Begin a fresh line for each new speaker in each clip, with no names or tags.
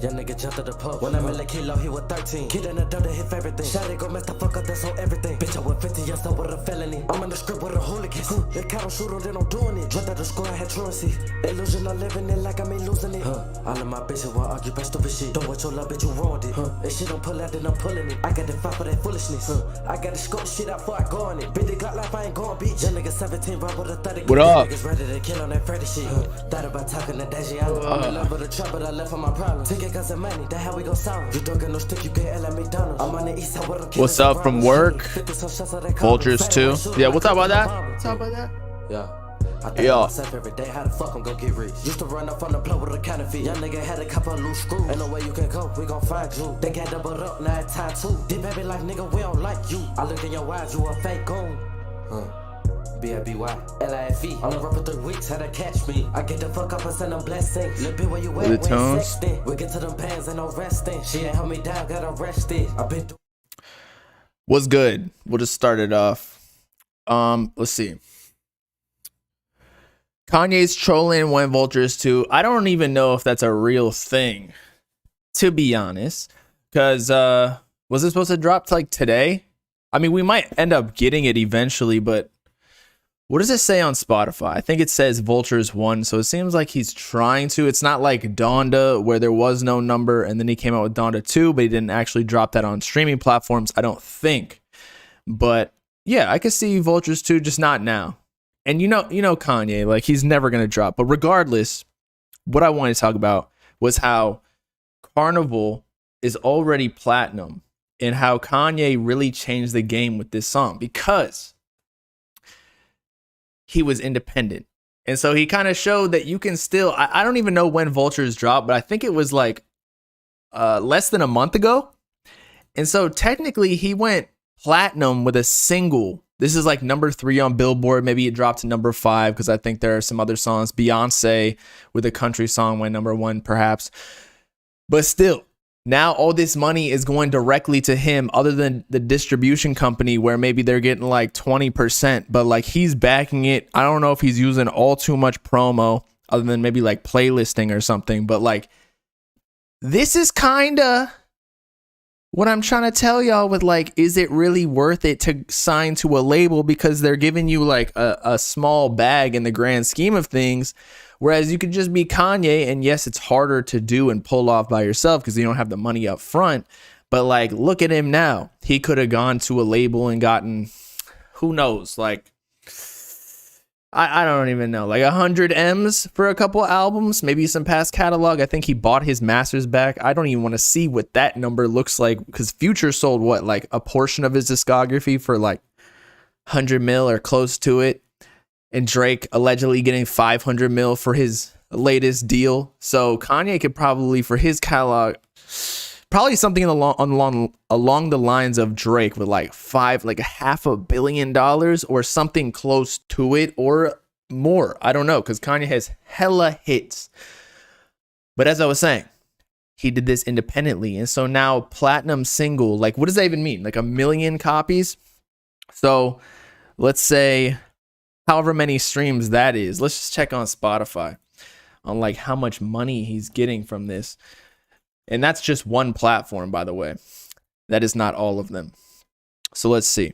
Young nigga jumped to the pub. When I met the kilo, he was 13. Kid in the dirt, hit everything. Shot it, go mess the fuck up, that's on everything. Bitch, I was 50 years old with a felony. I'm in the script with a hooligans. They count on shooter, then I'm doing it. Dropped out the score, I had truancy. Illusion, I'm living it like I ain't losing it. All of my bitches will argue about stupid shit. Don't want your love, bitch, you ruined it. That shit don't pull out, then I'm pulling it. I got the fight for that foolishness. I got to scope shit out before I go on it. Big the Glock life, I ain't going, bitch. Young nigga 17, rob with a 30.
What up?
Niggas ready to kill on that Freddy shit. Thought about talking to Daisy Island. I'm in love with the trap, but I left for my problem. Take it cause of money, that how we gon' solve it. You don't get no stick, you can't L at McDonald's. I'm on the east side with them.
What's up from work? Vultures too. Yeah, we'll talk about that. Talk about that.
Yeah.
Yeah.
Every day, how the fuck I'm gon' get rich? Used to run up on the block with a counterfeit. Young nigga had a couple loose screws. Ain't no way you can go, we gon' find you. They got doubled up, now it's time too. Deep baby like nigga, we don't like you. I look in your eyes, you a fake goon. B-I-B-Y-L-I-F-E. On the road for 3 weeks, had to catch me. I get the fuck up and send them blessings. Little bit where you at, we sexting. We get to them pants and no resting. She ain't held me down, got arrested. I been through.
What's good? We'll just start it off. Let's see. Kanye's trolling when Vultures 2. I don't even know if that's a real thing, to be honest. Because was it supposed to drop like today? I mean, we might end up getting it eventually, but what does it say on Spotify? I think it says Vultures 1, so it seems like he's trying to. It's not like Donda, where there was no number, and then he came out with Donda 2, but he didn't actually drop that on streaming platforms, I don't think. But yeah, I could see Vultures 2, just not now. And you know Kanye, like he's never gonna drop. But regardless, what I wanted to talk about was how Carnival is already platinum and how Kanye really changed the game with this song because he was independent. And so he kind of showed that you can still, I don't even know when Vultures dropped, but I think it was like less than a month ago. And so technically he went platinum with a single. This is like number 3 on Billboard. Maybe it dropped to number 5 because I think there are some other songs. Beyonce with a country song went number 1 perhaps. But still, now all this money is going directly to him other than the distribution company where maybe they're getting like 20%. But like he's backing it. I don't know if he's using all too much promo other than maybe like playlisting or something. But like this is kind of what I'm trying to tell y'all with like, is it really worth it to sign to a label because they're giving you like a small bag in the grand scheme of things, whereas you could just be Kanye, and yes, it's harder to do and pull off by yourself because you don't have the money up front, but like look at him now. He could have gone to a label and gotten, who knows, like I don't even know, like 100 M's for a couple albums, maybe some past catalog. I think he bought his masters back. I don't even want to see what that number looks like because Future sold what, like a portion of his discography for like 100 mil or close to it. And Drake allegedly getting 500 mil for his latest deal. So Kanye could probably, for his catalog, probably something along the lines of Drake with like $500 million or something close to it or more. I don't know, because Kanye has hella hits. But as I was saying, he did this independently. And so now platinum single, like what does that even mean? Like 1 million copies? So let's say however many streams that is. Let's just check on Spotify on like how much money he's getting from this. And that's just one platform, by the way. That is not all of them. So let's see.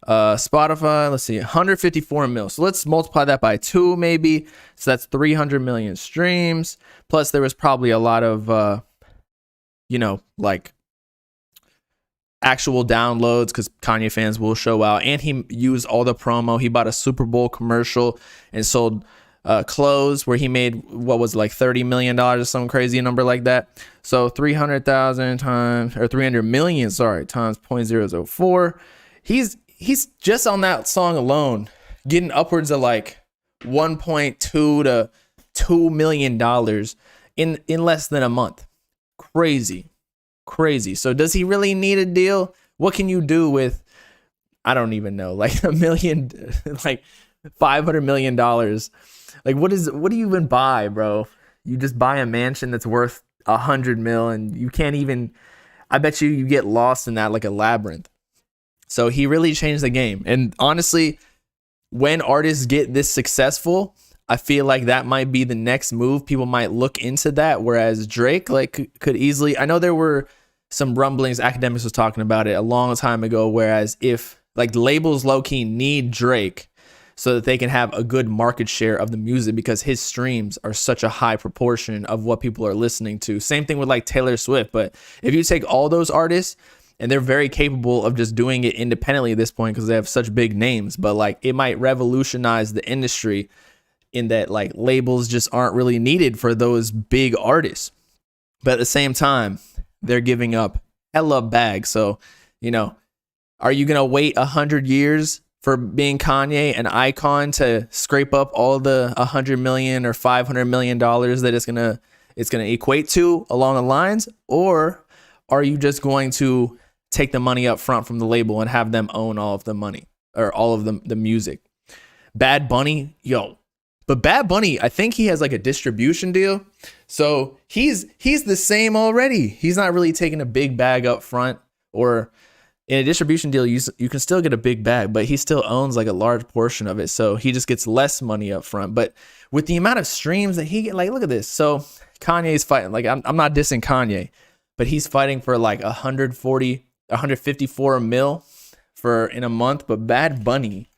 Spotify, let's see, 154 mil. So let's multiply that by 2 maybe. So that's 300 million streams. Plus there was probably a lot of, like actual downloads because Kanye fans will show out. And he used all the promo. He bought a Super Bowl commercial and sold clothes where he made what was like $30 million or some crazy number like that. So 300,000 times, or 300 million, sorry, times 0.004. He's just on that song alone getting upwards of like 1.2 to $2 million in less than a month. Crazy. So does he really need a deal? What can you do with, I don't even know, like $1 million, like $500 million? Like what do you even buy, bro? You just buy a mansion that's worth 100 mil and you can't even, I bet you get lost in that like a labyrinth. So he really changed the game. And honestly, when artists get this successful, I feel like that might be the next move. People might look into that. Whereas Drake, like, could easily, I know there were some rumblings, academics was talking about it a long time ago. Whereas if like labels low key need Drake so that they can have a good market share of the music because his streams are such a high proportion of what people are listening to. Same thing with like Taylor Swift. But if you take all those artists, and they're very capable of just doing it independently at this point because they have such big names, but like it might revolutionize the industry in that like labels just aren't really needed for those big artists. But at the same time, they're giving up hella bags. So, you know, are you going to wait 100 years for being Kanye, an icon, to scrape up all the 100 million or 500 million dollars that it's going to equate to along the lines? Or are you just going to take the money up front from the label and have them own all of the money or all of the music? Bad Bunny, but Bad Bunny, I think he has like a distribution deal. So he's the same already. He's not really taking a big bag up front, or in a distribution deal, you can still get a big bag, but he still owns like a large portion of it. So he just gets less money up front. But with the amount of streams that he get, like, look at this. So Kanye's fighting, like, I'm not dissing Kanye, but he's fighting for like 154 mil in a month. But Bad Bunny,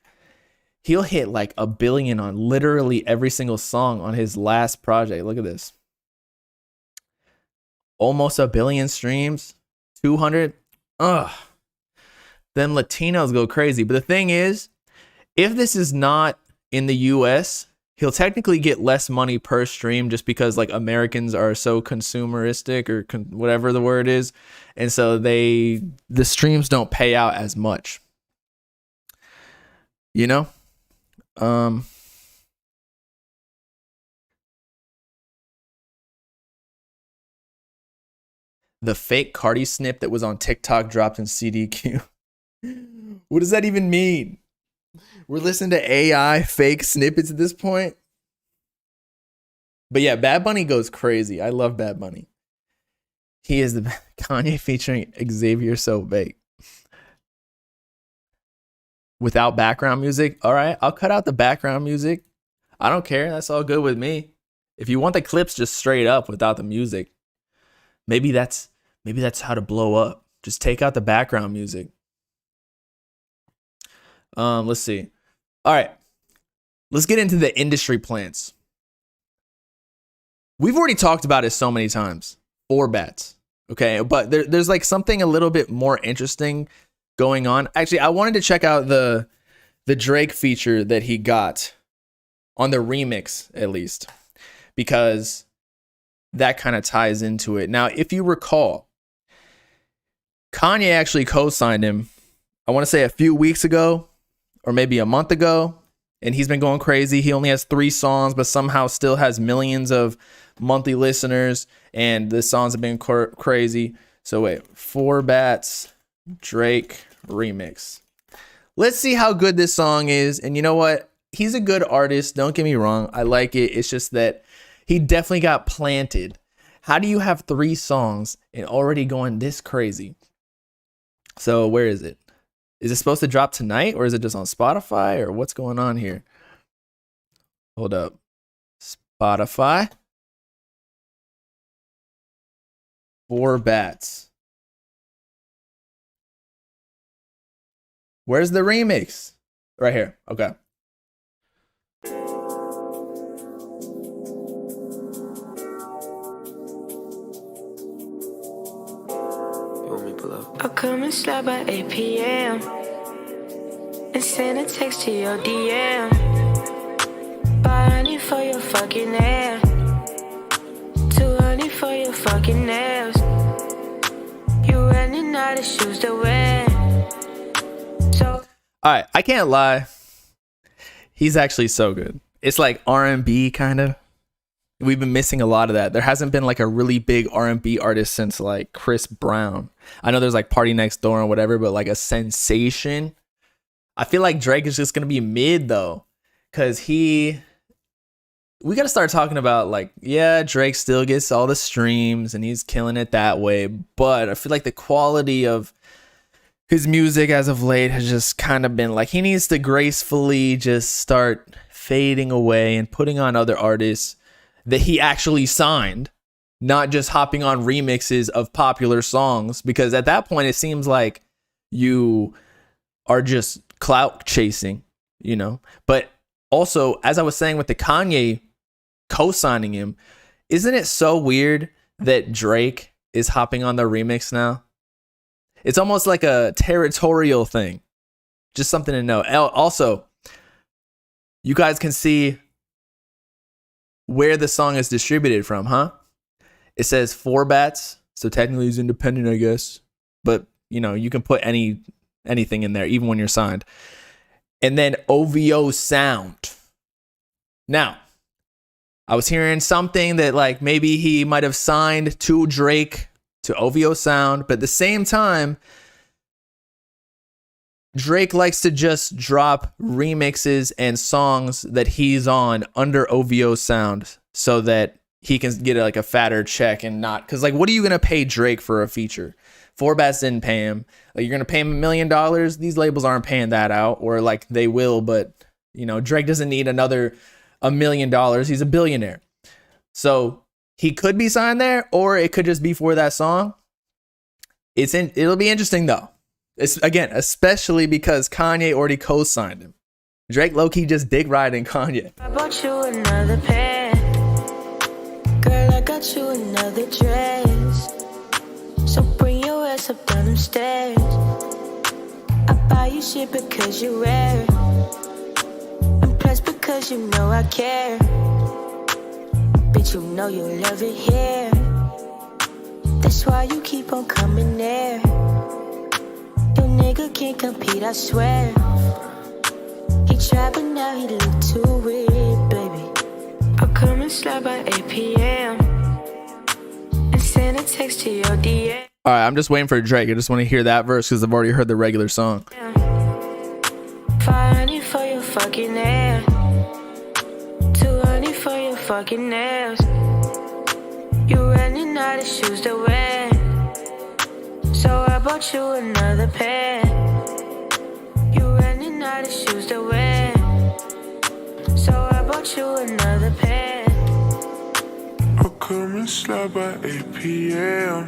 he'll hit like a billion on literally every single song on his last project. Look at this. Almost a billion streams, 200. Them Latinos go crazy. But the thing is, if this is not in the US, he'll technically get less money per stream just because like Americans are so consumeristic or whatever the word is. And so the streams don't pay out as much. You know? The fake Cardi snip that was on TikTok dropped in CDQ. What does that even mean? We're listening to AI fake snippets at this point. But yeah, Bad Bunny goes crazy. I love Bad Bunny. He is the Kanye featuring Xavier So Bake. Without background music. All right, I'll cut out the background music. I don't care. That's all good with me. If you want the clips just straight up without the music, maybe that's how to blow up. Just take out the background music. Let's see. All right, let's get into the industry plants. We've already talked about it so many times. 4 bats. Okay, but there's like something a little bit more interesting going on. Actually, I wanted to check out the Drake feature that he got on the remix, at least, because that kind of ties into it. Now, if you recall, Kanye actually co-signed him, I want to say a few weeks ago, or maybe a month ago, and he's been going crazy. He only has 3 songs, but somehow still has millions of monthly listeners, and the songs have been crazy. So wait, 4 bats, Drake remix. Let's see how good this song is. And you know what? He's a good artist. Don't get me wrong. I like it. It's just that he definitely got planted. How do you have 3 songs and already going this crazy? So where is it? Is it supposed to drop tonight, or is it just on Spotify, or what's going on here? Hold up. Spotify. 4 bats. Where's the remix? Right here. Okay.
I'll come and slide by 8 p.m. and send a text to your DM. Buy honey for your fucking hair, 200 for your fucking nails. You running out of shoes to wear. So
all right, I can't lie. He's actually so good. It's like R&B kind of. We've been missing a lot of that. There hasn't been like a really big R&B artist since like Chris Brown. I know there's like Party Next Door and whatever, but like a sensation. I feel like Drake is just going to be mid though. Cause we got to start talking about like, yeah, Drake still gets all the streams and he's killing it that way. But I feel like the quality of his music as of late has just kind of been like, he needs to gracefully just start fading away and putting on other artists that he actually signed, not just hopping on remixes of popular songs, because at that point it seems like you are just clout chasing, you know. But also, as I was saying with the Kanye co-signing him, isn't it so weird that Drake is hopping on the remix now? It's almost like a territorial thing. Just something to know. Also, you guys can see where the song is distributed from, huh? It says 4bats, so technically he's independent, I guess. But, you know, you can put anything in there, even when you're signed. And then OVO Sound. Now, I was hearing something that like maybe he might have signed to Drake to OVO Sound, but at the same time, Drake likes to just drop remixes and songs that he's on under OVO Sound so that he can get like a fatter check and not, because like, what are you gonna pay Drake for a feature? 4bats didn't pay him. Like, you're gonna pay him $1 million. These labels aren't paying that out, or like they will, but you know, Drake doesn't need another $1 million. He's a billionaire. So he could be signed there, or it could just be for that song. It'll be interesting though. It's, again, especially because Kanye already co-signed him. Drake low-key just dick riding Kanye.
I bought you another pair. Girl, I got you another dress. So bring your ass up down them stairs. I buy you shit because you're rare. And plus because you know I care. Bitch, you know you love it here. That's why you keep on coming there. Your nigga can't compete, I swear. He tried, but now he look too weird, baby. I'll come and slide by 8 p.m. and send a text to your DM.
All right, I'm just waiting for Drake. I just want to hear that verse because I've already heard the regular song.
500 for your fucking ass. 200 for your fucking nails. You running out of shoes to wear. So I bought you another pair. You running out of shoes to wear. So I bought you another pair.
I'll come and slide by 8 p.m.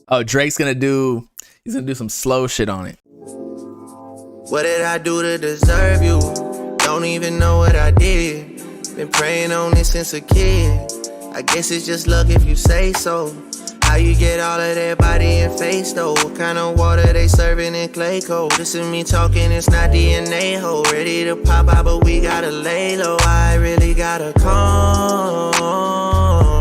Oh, Drake's gonna do some slow shit on it.
What did I do to deserve you? Don't even know what I did. Been praying on this since a kid. I guess it's just luck if you say so. How you get all of that body and face though? What kind of water they serving in clay cold? This is me talking, it's not DNA ho. Ready to pop out, but we gotta lay low. I really gotta calm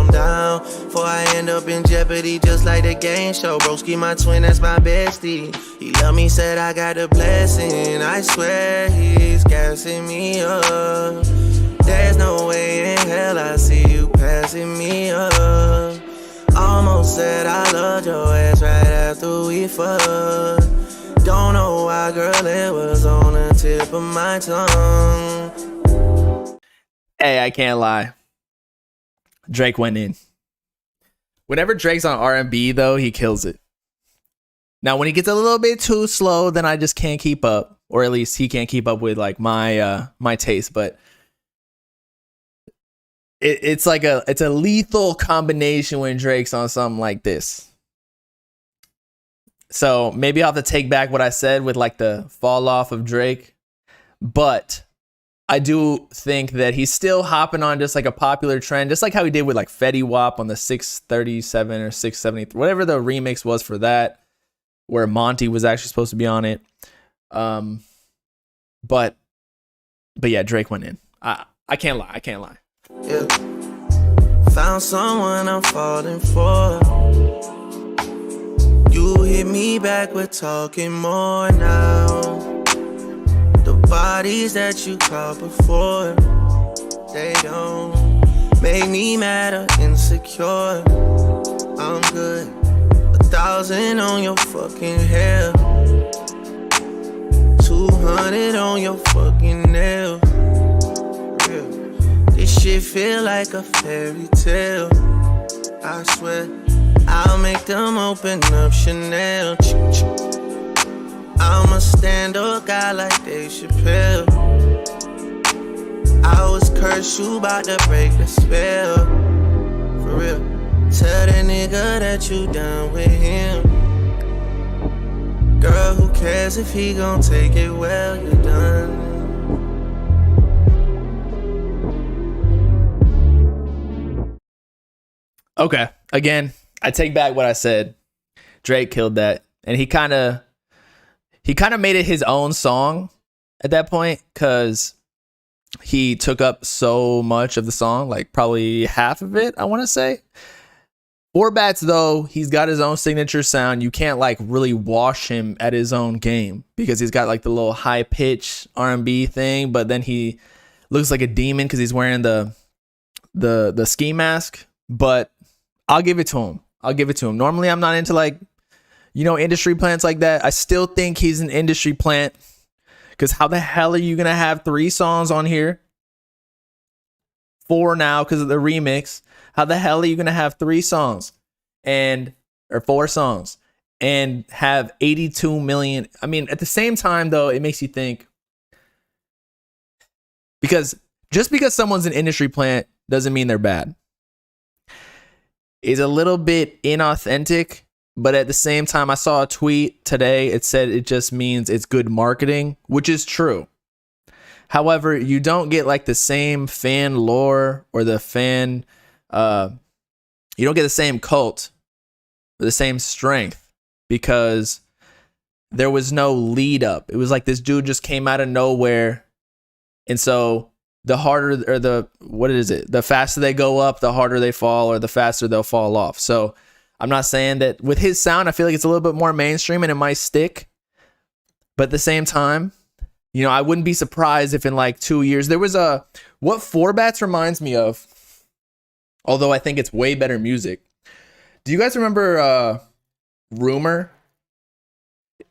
down before I end up in jeopardy, just like the game show. Broski, my twin, that's my bestie. He love me, said I got a blessing. I swear he's gassing me up. There's no way in hell I see you passing me up. Almost said I loved your ass right after we fucked. Don't know why, girl, it was on the tip of my tongue.
Hey, I can't lie. Drake went in. Whenever Drake's on R&B, though, he kills it. Now, when he gets a little bit too slow, then I just can't keep up. Or at least he can't keep up with like my taste. But it's a lethal combination when Drake's on something like this. So maybe I'll have to take back what I said with like the fall off of Drake. But I do think that he's still hopping on just like a popular trend, just like how he did with like Fetty Wap on the 637 or 673, whatever the remix was for that, where Monty was actually supposed to be on it. But yeah, Drake went in. I can't lie.
Yeah. Found someone I'm falling for. You hit me back, we're talking more now. The bodies that you caught before, they don't make me mad or insecure. I'm good. 1,000 on your fucking hair, 200 on your fucking nail. This shit feel like a fairy tale. I swear, I I'll make them open up Chanel. I'm a stand-up guy like Dave Chappelle. I was cursed, you bout to break the spell. For real. Tell that nigga that you done with him. Girl, who cares if he gon' take it well, you done.
Okay, again, I take back what I said. Drake killed that, and he kind of made it his own song at that point because he took up so much of the song, like probably half of it, I want to say. Forbats, though, he's got his own signature sound. You can't like really wash him at his own game because he's got like the little high pitch R&B thing, but then he looks like a demon because he's wearing the ski mask. But I'll give it to him. Normally, I'm not into like, industry plants like that. I still think he's an industry plant because how the hell are you going to have 3 songs on here? 4 now because of the remix. How the hell are you going to have 3 songs or 4 songs and have 82 million? I mean, at the same time, though, it makes you think because just because someone's an industry plant doesn't mean they're bad. Is a little bit inauthentic, but at the same time, I saw a tweet today. It said it just means it's good marketing, which is true. However, you don't get like the same fan lore or the fan, you don't get the same cult or the same strength because there was no lead up. It was like this dude just came out of nowhere. And so the harder or the faster they go up, the harder they fall, or the faster they'll fall off. So I'm not saying that with his sound, I feel like it's a little bit more mainstream and it might stick. But at the same time, I wouldn't be surprised if in like 2 years there was what Forbats reminds me of, although I think it's way better music. Do you guys remember Rumor?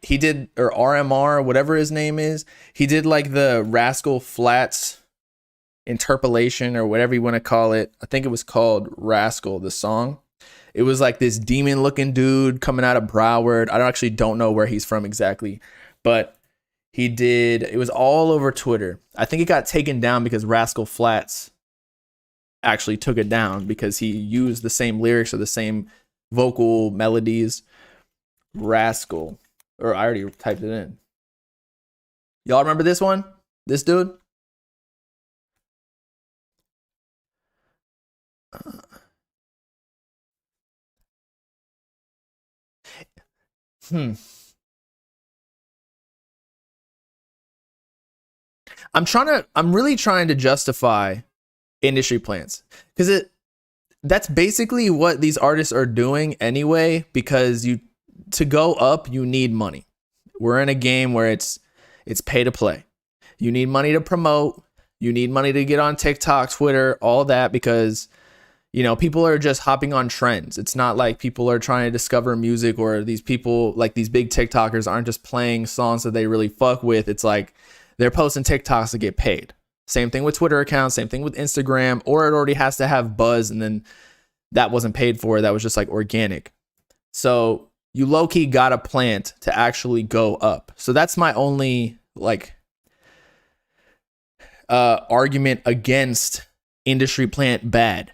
He did, or RMR, whatever his name is. He did like the Rascal Flatts interpolation or whatever you want to call it. I think it was called Rascal, the song. It was like this demon looking dude coming out of Broward. I don't know where he's from exactly, but it was all over Twitter. I think it got taken down because Rascal Flatts actually took it down because he used the same lyrics or the same vocal melodies. Rascal, or I already typed it in. Y'all remember this one? This dude? I'm really trying to justify industry plants because that's basically what these artists are doing anyway, because to go up, you need money. We're in a game where it's pay to play. You need money to promote. You need money to get on TikTok, Twitter, all that, because people are just hopping on trends. It's not like people are trying to discover music, or these people, like these big TikTokers, aren't just playing songs that they really fuck with. It's like they're posting TikToks to get paid. Same thing with Twitter accounts, same thing with Instagram, or it already has to have buzz, and then that wasn't paid for. That was just like organic. So you low-key got a plant to actually go up. So that's my only argument against industry plant bad.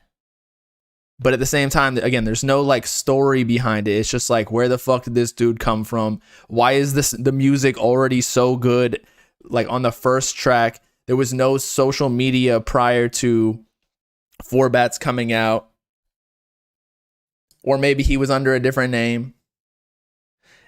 But at the same time, again, there's no like story behind it. It's just like, where the fuck did this dude come from? Why is the music already so good? Like on the first track, there was no social media prior to Forbats coming out. Or maybe he was under a different name.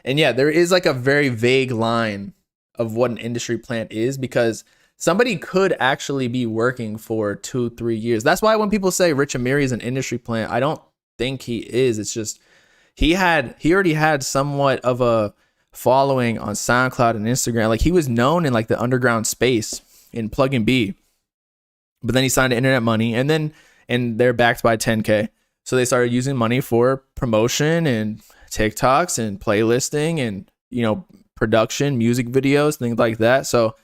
And yeah, there is like a very vague line of what an industry plant is, because somebody could actually be working for 2-3 years. That's why when people say Rich Amiri is an industry plant, I don't think he is. It's just he already had somewhat of a following on SoundCloud and Instagram. Like he was known in like the underground space in Plug and B. But then he signed to Internet Money, and they're backed by 10K. So they started using money for promotion and TikToks and playlisting and, production, music videos, things like that. So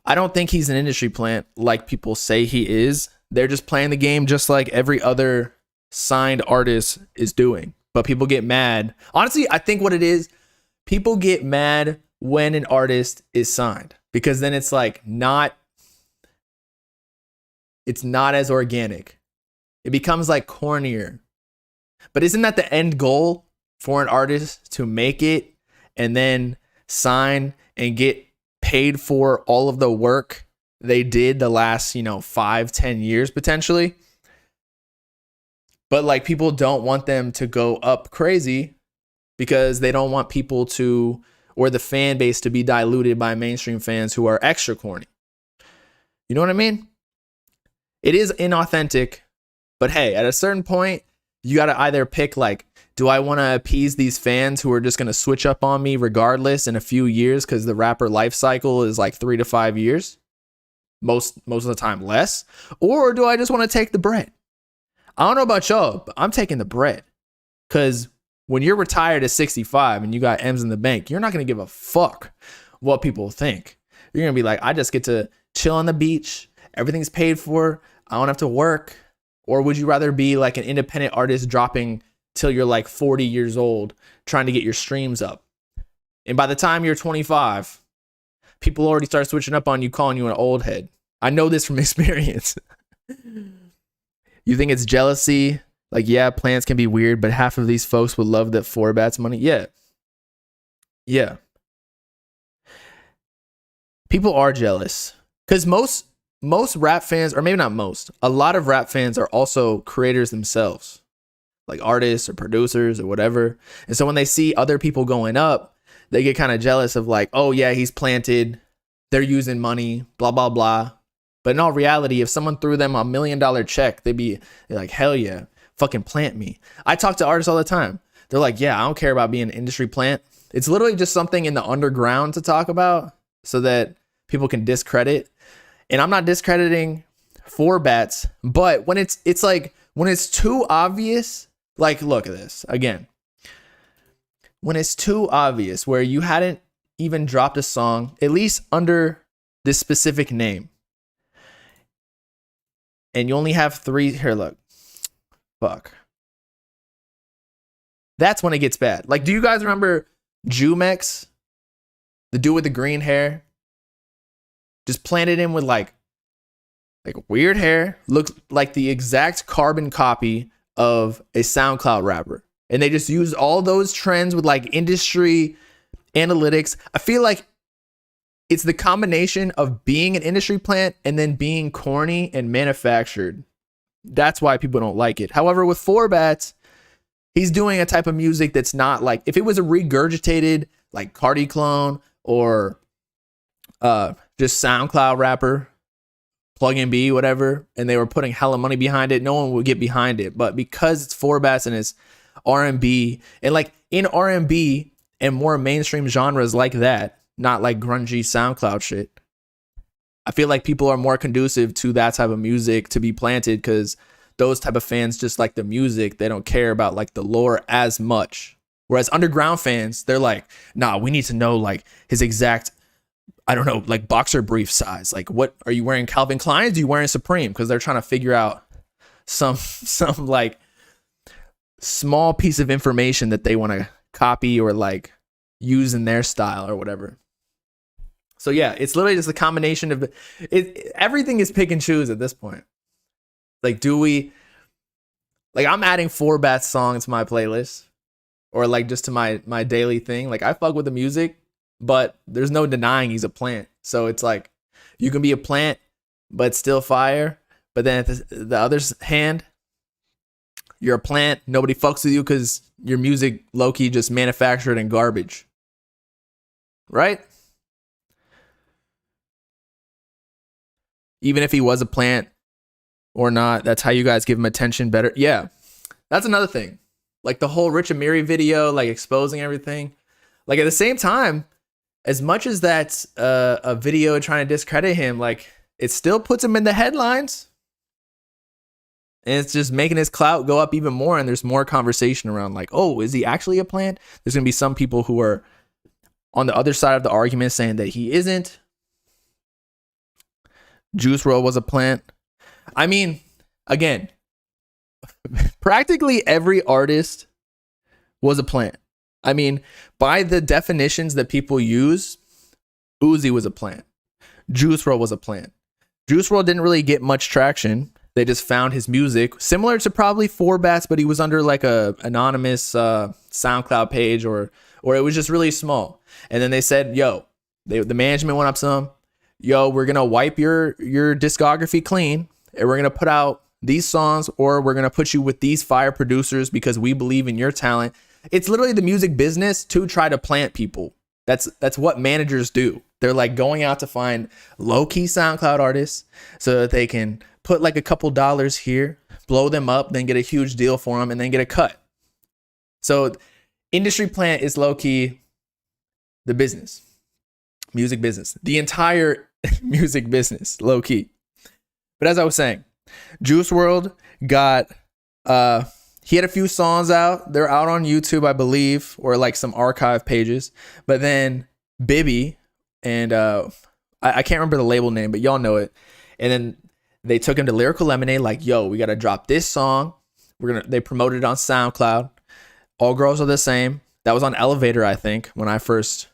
I don't think he's an industry plant like people say he is. They're just playing the game just like every other signed artist is doing. But people get mad. Honestly, I think what it is, people get mad when an artist is signed, because then it's like it's not as organic. It becomes like cornier. But isn't that the end goal for an artist, to make it and then sign and get paid for all of the work they did the last, 5-10 years potentially? But like, people don't want them to go up crazy because they don't want people to, or the fan base to be diluted by mainstream fans who are extra corny. You know what I mean? It is inauthentic, but hey, at a certain point, you got to either pick, like, do I want to appease these fans who are just going to switch up on me regardless in a few years, because the rapper life cycle is like 3 to 5 years, most of the time less, or do I just want to take the bread? I don't know about y'all, but I'm taking the bread, because when you're retired at 65 and you got M's in the bank, you're not going to give a fuck what people think. You're going to be like, I just get to chill on the beach. Everything's paid for. I don't have to work. Or would you rather be like an independent artist dropping till you're like 40 years old, trying to get your streams up? And by the time you're 25, people already start switching up on you, calling you an old head. I know this from experience. You think it's jealousy? Like, yeah, plans can be weird, but half of these folks would love that Forbat's money. Yeah. People are jealous because most rap fans, or maybe not most, a lot of rap fans are also creators themselves, like artists or producers or whatever. And so when they see other people going up, they get kind of jealous of like, oh yeah, he's planted, they're using money, blah, blah, blah. But in all reality, if someone threw them $1 million check, they're like, hell yeah, fucking plant me. I talk to artists all the time. They're like, yeah, I don't care about being an industry plant. It's literally just something in the underground to talk about so that people can discredit. And I'm not discrediting Forbats, but when it's like, when it's too obvious, like, look at this again. When it's too obvious, where you hadn't even dropped a song, at least under this specific name, and you only have 3, here, look, fuck. That's when it gets bad. Like, do you guys remember Jumex, the dude with the green hair? Just planted him with like weird hair, looked like the exact carbon copy of a SoundCloud rapper. And they just used all those trends with like industry analytics. I feel like it's the combination of being an industry plant and then being corny and manufactured. That's why people don't like it. However, with Forbats, he's doing a type of music that's not like, if it was a regurgitated like Cardi clone or just SoundCloud rapper, Plug and B, whatever, and they were putting hella money behind it, no one would get behind it. But because it's Forbats and it's R&B, and like in R&B and more mainstream genres like that, not like grungy SoundCloud shit, I feel like people are more conducive to that type of music to be planted, because those type of fans just like the music. They don't care about like the lore as much. Whereas underground fans, they're like, nah, we need to know like his exact, I don't know, like boxer brief size. Like, what are you wearing? Calvin Klein's? Are you wearing Supreme? Because they're trying to figure out some like small piece of information that they want to copy or like use in their style or whatever. So yeah, it's literally just a combination of it. Everything is pick and choose at this point. Like, do we, like, I'm adding Forbats songs to my playlist, or like just to my daily thing. Like, I fuck with the music, but there's no denying he's a plant. So it's like, you can be a plant, but still fire. But then at the other hand, you're a plant. Nobody fucks with you because your music low-key just manufactured and garbage. Right? Even if he was a plant or not, that's how you guys give him attention better. Yeah, that's another thing. Like the whole Rich Amiri video, like exposing everything. Like at the same time, as much as that's a video trying to discredit him, like it still puts him in the headlines. And it's just making his clout go up even more. And there's more conversation around like, oh, is he actually a plant? There's going to be some people who are on the other side of the argument saying that he isn't. Juice WRLD was a plant. I mean, again, practically every artist was a plant. I mean, by the definitions that people use, Uzi was a plant. Juice WRLD was a plant. Juice WRLD didn't really get much traction. They just found his music similar to probably Forbats, but he was under like a anonymous SoundCloud page, or it was just really small. And then they said, "Yo," the management went up to them, "Yo, we're gonna wipe your discography clean, and we're gonna put out these songs, or we're gonna put you with these fire producers because we believe in your talent." It's literally the music business to try to plant people. That's what managers do. They're like going out to find low-key SoundCloud artists so that they can put like a couple dollars here, blow them up, then get a huge deal for them, and then get a cut. So industry plant is low-key the business, music business, the entire music business, low-key. But as I was saying, Juice WRLD got, he had a few songs out. They're out on YouTube, I believe, or like some archive pages. But then Bibby and I can't remember the label name, but y'all know it. And then they took him to Lyrical Lemonade, like, "Yo, we gotta drop this song. They promoted it on SoundCloud. All Girls Are the Same." That was on Elevator, I think, when I first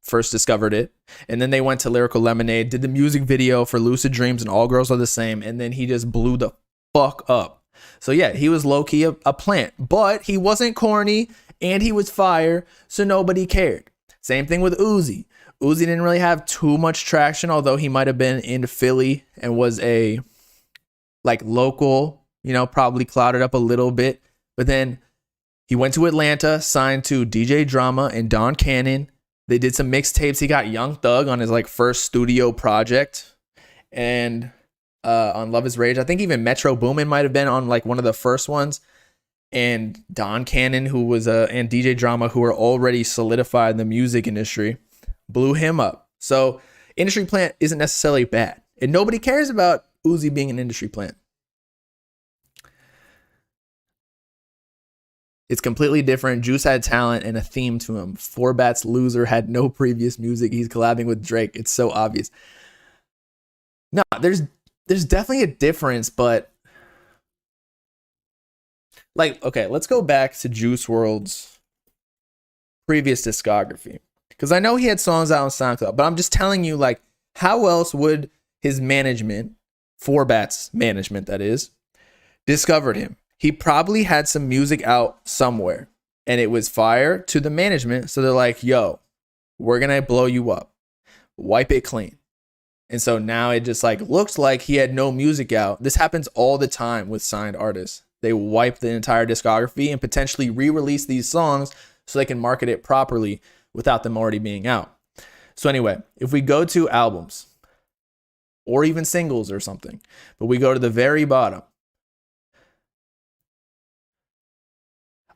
discovered it. And then they went to Lyrical Lemonade, did the music video for Lucid Dreams and All Girls Are the Same, and then he just blew the fuck up. So yeah, he was low-key a plant, but he wasn't corny and he was fire, so nobody cared. Same thing with Uzi. Uzi didn't really have too much traction, although he might have been in Philly and was a like local, probably clouded up a little bit. But then he went to Atlanta, signed to DJ Drama and Don Cannon. They did some mixtapes. He got Young Thug on his like first studio project, and on Love Is Rage. I think even Metro Boomin might have been on like one of the first ones. And Don Cannon, who was and DJ Drama, who are already solidified in the music industry, blew him up. So industry plant isn't necessarily bad, and nobody cares about Uzi being an industry plant. It's completely different. Juice had talent and a theme to him. Forbats Loser had no previous music. He's collabing with Drake. It's so obvious. No, there's definitely a difference, but like, okay, let's go back to Juice WRLD's previous discography, because I know he had songs out on SoundCloud, but I'm just telling you, like, how else would his management, Forbats management that is, discovered him? He probably had some music out somewhere and it was fire to the management. So they're like, "Yo, we're going to blow you up. Wipe it clean." And so now it just like looks like he had no music out. This happens all the time with signed artists. They wipe the entire discography and potentially re-release these songs so they can market it properly without them already being out. So anyway, if we go to albums or even singles or something, but we go to the very bottom,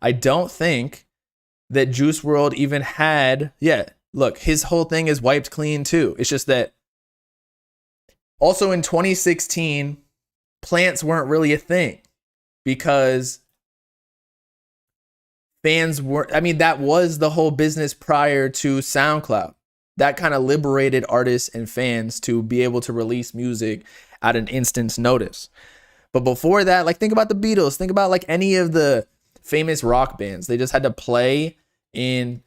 I don't think that Juice WRLD even had, look, his whole thing is wiped clean too. It's just that also in 2016, plants weren't really a thing because fans were, that was the whole business prior to SoundCloud. That kind of liberated artists and fans to be able to release music at an instant's notice. But before that, like, think about the Beatles, think about like any of the famous rock bands. They just had to play in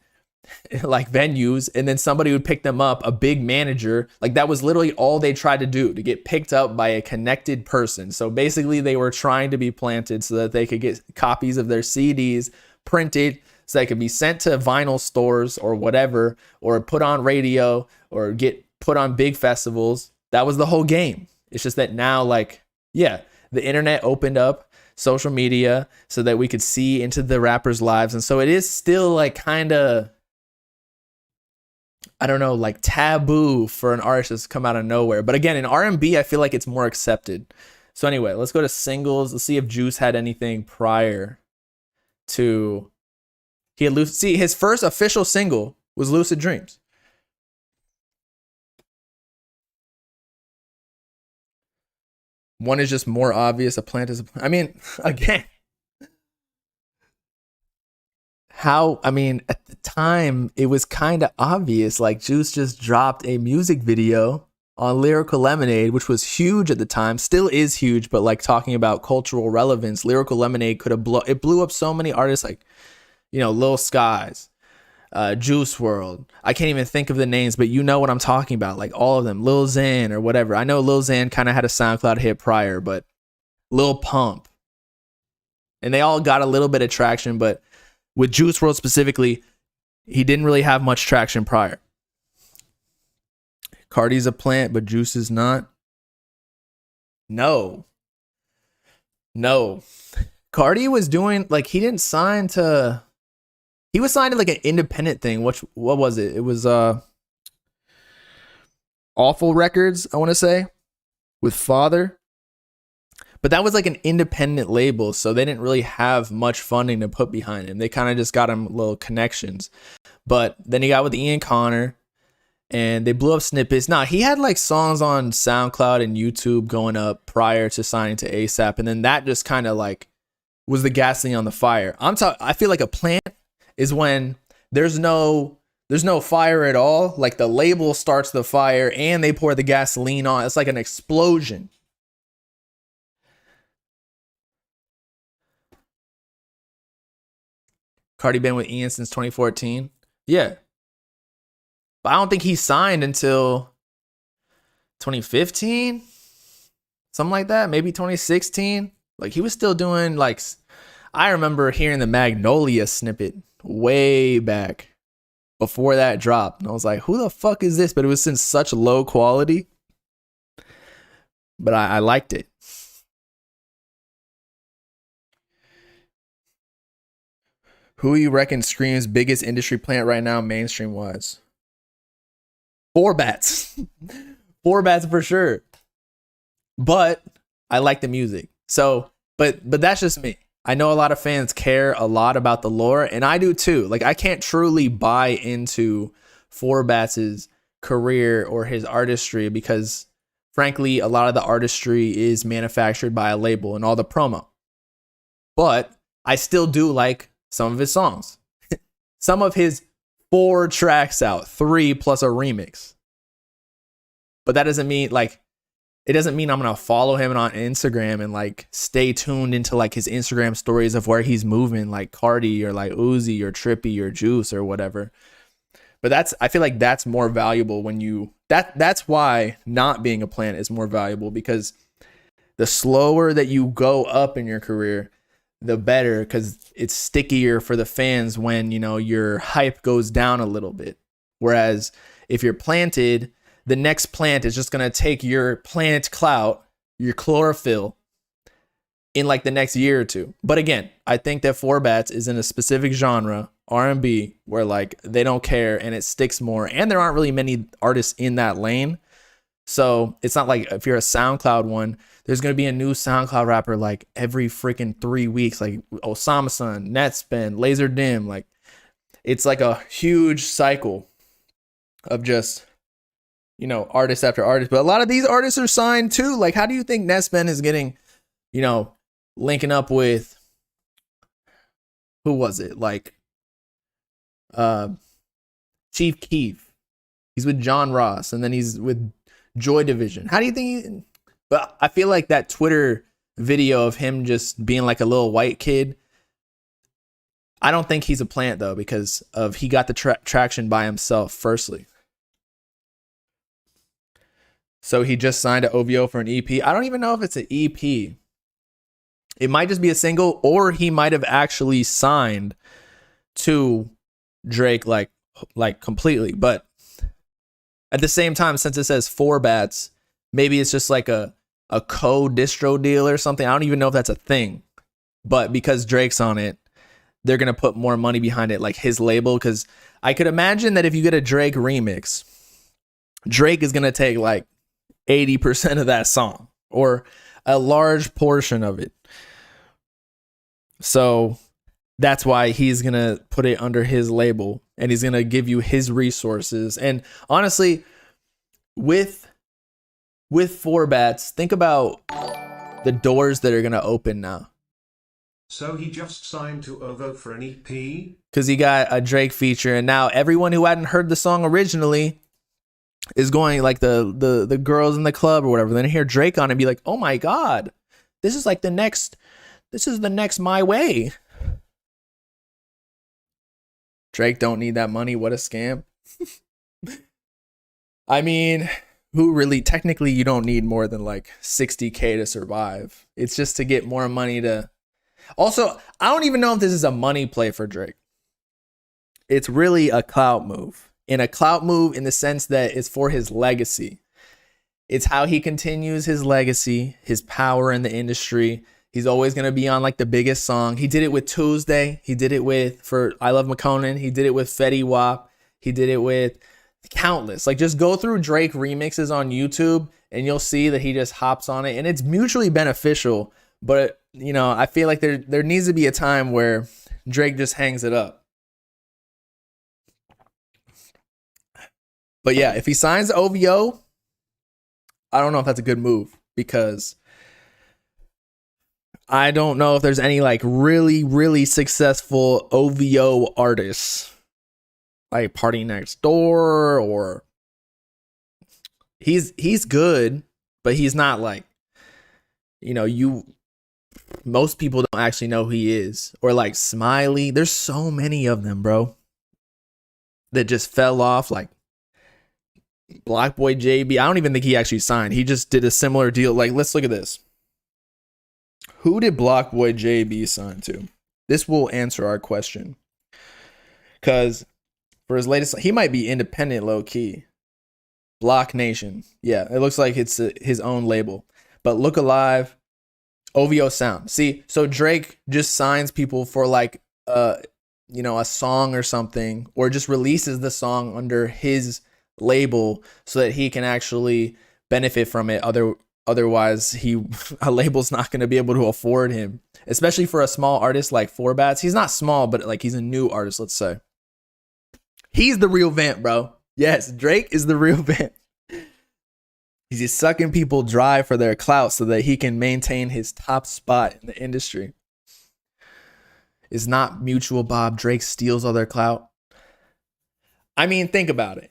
like venues and then somebody would pick them up, a big manager. Like, that was literally all they tried to do, to get picked up by a connected person. So basically they were trying to be planted so that they could get copies of their CDs printed so they could be sent to vinyl stores or whatever, or put on radio or get put on big festivals. That was the whole game. It's just that now, like, the internet opened up social media so that we could see into the rappers' lives. And so it is still like kind of, I don't know, like taboo for an artist to come out of nowhere. But again, in R&B, I feel like it's more accepted. So anyway, let's go to singles. Let's see if Juice had anything prior to, his first official single was Lucid Dreams. One is just more obvious. A plant is again, at the time, it was kind of obvious. Like, Juice just dropped a music video on Lyrical Lemonade, which was huge at the time, still is huge, but like talking about cultural relevance, Lyrical Lemonade could have it blew up so many artists like, you know, Lil Skies, Juice World. I can't even think of the names, but you know what I'm talking about, like all of them, Lil Xan or whatever. I know Lil Xan kind of had a SoundCloud hit prior, but Lil Pump. And they all got a little bit of traction, but with Juice WRLD specifically, he didn't really have much traction prior. Cardi's a plant, but Juice is not. No. Cardi was doing, like, he didn't sign to, he was signed to like an independent thing. What was it? It was Awful Records, I want to say, with Father. But that was like an independent label, so they didn't really have much funding to put behind him. They kind of just got him little connections. But then he got with Ian Connor, and they blew up snippets. Nah, he had like songs on SoundCloud and YouTube going up prior to signing to ASAP, and then that just kind of like was the gasoline on the fire. I feel like a plant is when there's no fire at all. Like the label starts the fire and they pour the gasoline on. It's like an explosion. Cardi been with Ian since 2014. Yeah. But I don't think he signed until 2015. Something like that. Maybe 2016. Like he was still doing like, I remember hearing the Magnolia snippet way back before that dropped. And I was like, who the fuck is this? But it was in such low quality. But I liked it. Who you reckon screams biggest industry plant right now, mainstream wise? Four Bats. Four Bats for sure. But I like the music. So, but that's just me. I know a lot of fans care a lot about the lore, and I do too. Like, I can't truly buy into Four Bats' career or his artistry because, frankly, a lot of the artistry is manufactured by a label and all the promo. But I still do like some of his songs. Some of his 4 tracks out, 3 plus a remix. But that doesn't mean like, it doesn't mean I'm going to follow him on Instagram and like stay tuned into like his Instagram stories of where he's moving, like Cardi or like Uzi or Trippy or Juice or whatever. But I feel like that's more valuable when you, that's why not being a plant is more valuable, because the slower that you go up in your career, the better, because it's stickier for the fans when, you know, your hype goes down a little bit. Whereas if you're planted, the next plant is just going to take your plant clout, your chlorophyll, in like the next year or two. But again, I think that Four Bats is in a specific genre, R&B, where like they don't care and it sticks more. And there aren't really many artists in that lane. So it's not like if you're a SoundCloud one, there's going to be a new SoundCloud rapper like every freaking 3 weeks, like Osama Sun, Netspin, Laser Dim. Like it's like a huge cycle of just, you know, artist after artist. But a lot of these artists are signed too. Like, how do you think Netspin is getting, you know, linking up with, who was it? Like Chief Keef. He's with John Ross, and then he's with Joy Division. How do you think but I feel like that Twitter video of him just being like a little white kid, I don't think he's a plant though, because of he got the traction by himself firstly. So he just signed an OVO for an EP. I don't even know if it's an EP. It might just be a single, or he might have actually signed to Drake like completely. But at the same time, since it says Four Bats, maybe it's just like a co-distro deal or something. I don't even know if that's a thing. But because Drake's on it, they're going to put more money behind it, like his label. Because I could imagine that if you get a Drake remix, Drake is going to take like 80% of that song or a large portion of it. So that's why he's going to put it under his label, and he's going to give you his resources. And honestly, with Four Bats, think about the doors that are going to open now.
So he just signed to OVO for an EP?
Because he got a Drake feature, and now everyone who hadn't heard the song originally is going like the girls in the club or whatever. Then hear Drake on it and be like, oh my God, this is the next My Way. Drake don't need that money. What a scam. I mean, who really, technically you don't need more than like 60K to survive. It's just to get more money to. Also, I don't even know if this is a money play for Drake. It's really a clout move. And a clout move in the sense that it's for his legacy. It's how he continues his legacy, his power in the industry. He's always going to be on like the biggest song. He did it with Tuesday. He did it for I Love McConan. He did it with Fetty Wap. He did it with countless. Like, just go through Drake remixes on YouTube and you'll see that he just hops on it. And it's mutually beneficial. But, you know, I feel like there needs to be a time where Drake just hangs it up. But yeah, if he signs OVO, I don't know if that's a good move, because I don't know if there's any like really, really successful OVO artists like Party Next Door, or he's good, but he's not like, you know, most people don't actually know who he is. Or like Smiley. There's so many of them, bro, that just fell off. Like Blockboy JB, I don't even think he actually signed. He just did a similar deal. Like, let's look at this. Who did Blockboy JB sign to? This will answer our question. Because for his latest, he might be independent low key. Block Nation. Yeah, it looks like it's his own label. But Look Alive, OVO Sound. See, so Drake just signs people for like you know, a song or something, or just releases the song under his label so that he can actually benefit from it. Otherwise, a label's not going to be able to afford him, especially for a small artist like Four Bats. He's not small, but like he's a new artist, let's say. He's the real vamp, bro. Yes, Drake is the real vamp. He's just sucking people dry for their clout so that he can maintain his top spot in the industry. It's not mutual, Bob. Drake steals all their clout. I mean, think about it.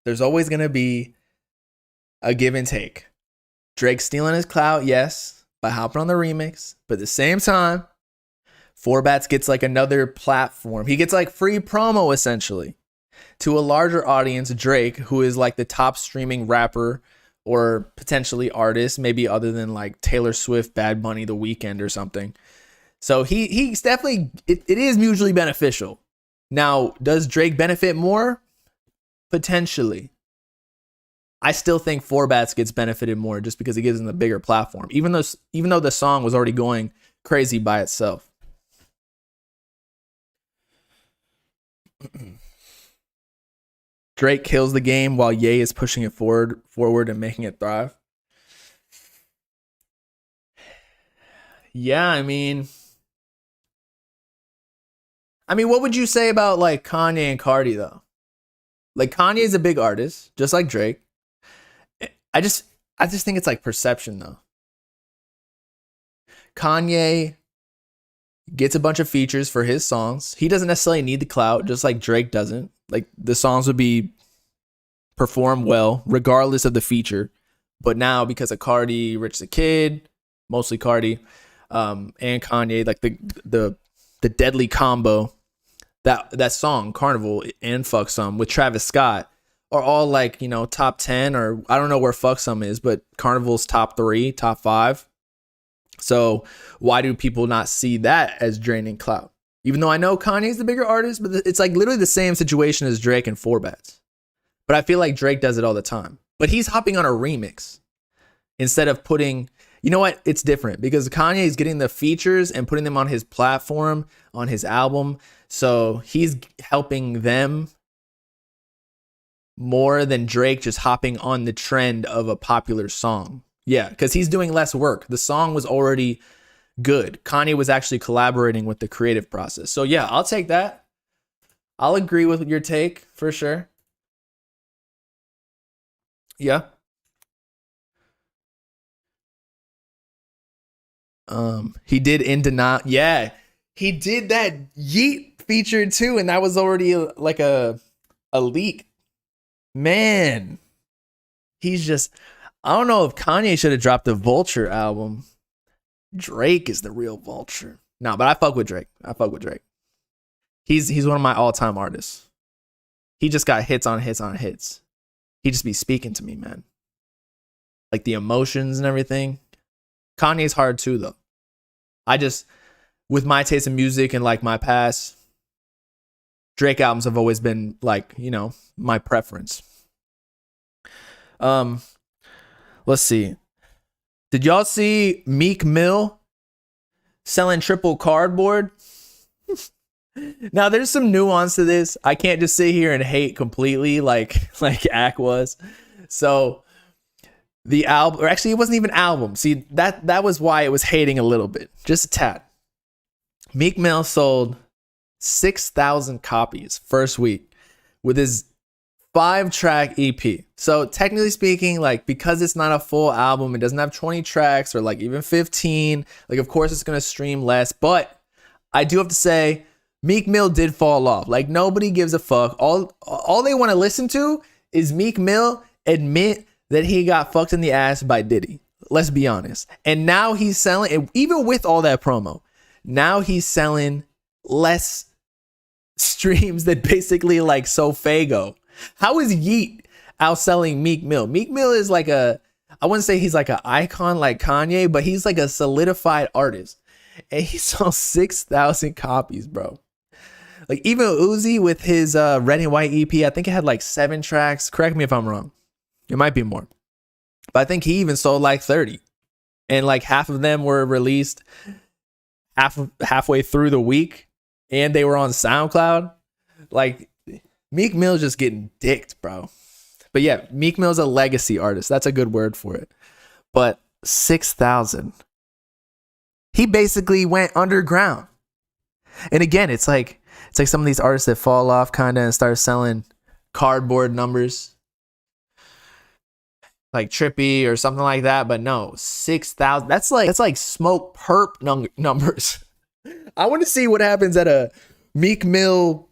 There's always going to be a give and take. Drake stealing his clout, yes, by hopping on the remix. But at the same time, Four Bats gets like another platform. He gets like free promo, essentially, to a larger audience. Drake, who is like the top streaming rapper or potentially artist, maybe other than like Taylor Swift, Bad Bunny, The Weeknd or something. So he's definitely, it is mutually beneficial. Now, does Drake benefit more? Potentially. I still think Four Bats gets benefited more just because it gives him the bigger platform, even though the song was already going crazy by itself. Drake kills the game while Ye is pushing it forward and making it thrive. Yeah, I mean, what would you say about like Kanye and Cardi though? Like, Kanye is a big artist, just like Drake. I just think it's like perception though. Kanye gets a bunch of features for his songs. He doesn't necessarily need the clout, just like Drake doesn't. Like, the songs would be performed well regardless of the feature. But now, because of Cardi, Rich the Kid, mostly Cardi, and Kanye, like the deadly combo, that song Carnival and Fuck Some with Travis Scott are all like, you know, top 10, or I don't know where Fuck Some is, but Carnival's top 3, top 5. So why do people not see that as draining clout? Even though I know Kanye's the bigger artist, but it's like literally the same situation as Drake and Four Bats. But I feel like Drake does it all the time. But he's hopping on a remix instead of putting, you know what? It's different because Kanye is getting the features and putting them on his platform, on his album. So he's helping them more than Drake just hopping on the trend of a popular song. Yeah, because he's doing less work. The song was already good. Kanye was actually collaborating with the creative process. So yeah, I'll take that. I'll agree with your take for sure. Yeah. He did In Denial. Yeah, he did that Yeet feature too, and that was already like a leak. Man, he's just, I don't know if Kanye should have dropped the Vulture album. Drake is the real Vulture. No, but I fuck with Drake. He's one of my all-time artists. He just got hits on hits on hits. He just be speaking to me, man. Like the emotions and everything. Kanye's hard too, though. I just, with my taste in music and like my past, Drake albums have always been like, you know, my preference. Let's see. Did y'all see Meek Mill selling triple cardboard? Now there's some nuance to this. I can't just sit here and hate completely like Ack was. So the album, or actually it wasn't even album. See, that was why it was hating a little bit. Just a tad. Meek Mill sold 6,000 copies first week with his 5-track EP. So technically speaking, like, because it's not a full album, it doesn't have 20 tracks or like even 15. Like, of course it's gonna stream less, but I do have to say Meek Mill did fall off. Like, nobody gives a fuck. All they want to listen to is Meek Mill admit that he got fucked in the ass by Diddy. Let's be honest. And now he's selling, even with all that promo, now he's selling less streams than basically like Sofago. How is Yeet outselling Meek Mill? Meek Mill is like I wouldn't say he's like an icon like Kanye, but he's like a solidified artist. And he sold 6,000 copies, bro. Like, even Uzi with his Red and White EP, I think it had like 7 tracks. Correct me if I'm wrong. It might be more. But I think he even sold like 30. And like half of them were released halfway through the week. And they were on SoundCloud. Like, Meek Mill just getting dicked, bro. But yeah, Meek Mill's a legacy artist. That's a good word for it. But 6,000. He basically went underground. And again, it's like some of these artists that fall off kind of and start selling cardboard numbers. Like Trippy or something like that. But no, 6,000. That's like Smoke Perp numbers. I want to see what happens at a Meek Mill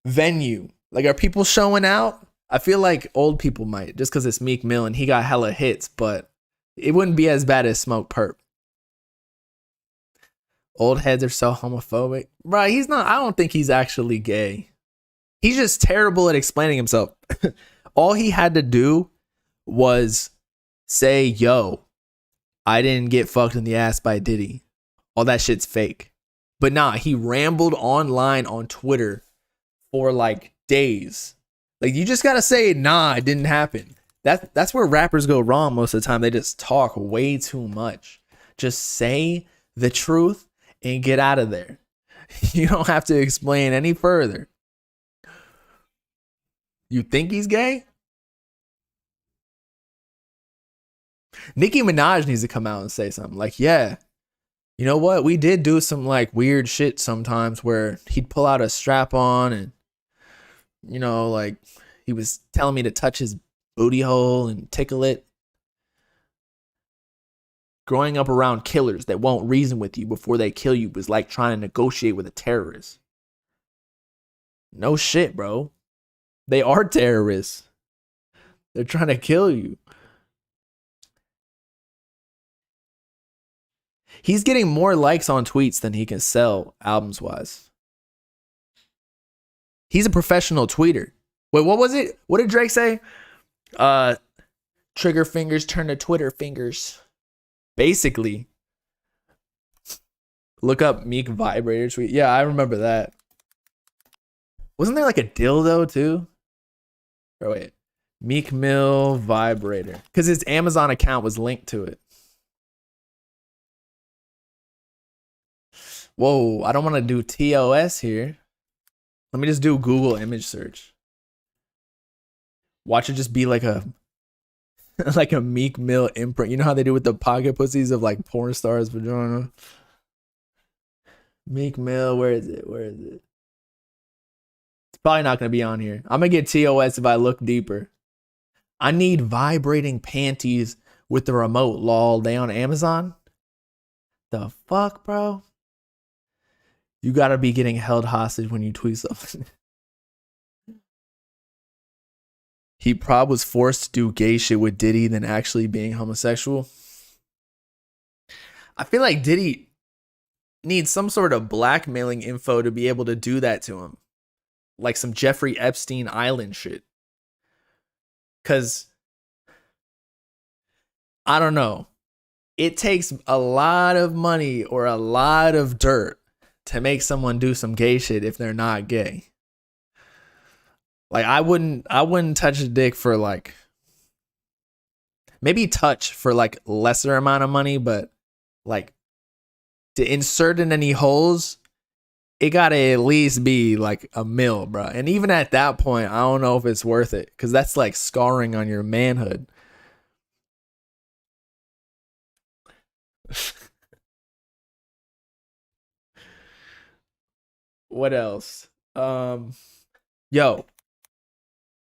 venue. Like, are people showing out? I feel like old people might, just because it's Meek Mill and he got hella hits, but it wouldn't be as bad as Smoke Perp. Old heads are so homophobic. Bro, he's not. I don't think he's actually gay. He's just terrible at explaining himself. All he had to do was say, yo, I didn't get fucked in the ass by Diddy. All that shit's fake. But nah, he rambled online on Twitter for like days. Like, you just gotta say, nah, it didn't happen. That's where rappers go wrong most of the time. They just talk way too much. Just say the truth and get out of there. You don't have to explain any further. You think he's gay? Nicki Minaj needs to come out and say something like, yeah, you know what? We did do some like weird shit sometimes where he'd pull out a strap on and, you know, like he was telling me to touch his booty hole and tickle it. Growing up around killers that won't reason with you before they kill you was like trying to negotiate with a terrorist. No shit, bro. They are terrorists. They're trying to kill you. He's getting more likes on tweets than he can sell albums wise. He's a professional tweeter. Wait, what was it? What did Drake say? Trigger fingers turn to Twitter fingers. Basically. Look up Meek vibrator tweet. Yeah, I remember that. Wasn't there like a dildo too? Or wait. Meek Mill vibrator. Because his Amazon account was linked to it. Whoa, I don't want to do TOS here. Let me just do Google image search. Watch it just be like a like a Meek Mill imprint. You know how they do with the pocket pussies of like porn stars' vagina? Meek Mill, where is it? Where is it? It's probably not going to be on here. I'm going to get TOS if I look deeper. I need vibrating panties with the remote, lol. They on Amazon? The fuck, bro? You gotta be getting held hostage when you tweet something. he probably was forced to do gay shit with Diddy than actually being homosexual. I feel like Diddy needs some sort of blackmailing info to be able to do that to him. Like some Jeffrey Epstein Island shit. Because, I don't know. It takes a lot of money or a lot of dirt to make someone do some gay shit if they're not gay. Like I wouldn't touch a dick for like maybe touch for like lesser amount of money, but like to insert in any holes, it gotta at least be like $1 million, bro. And even at that point, I don't know if it's worth it because that's like scarring on your manhood. What else? Yo,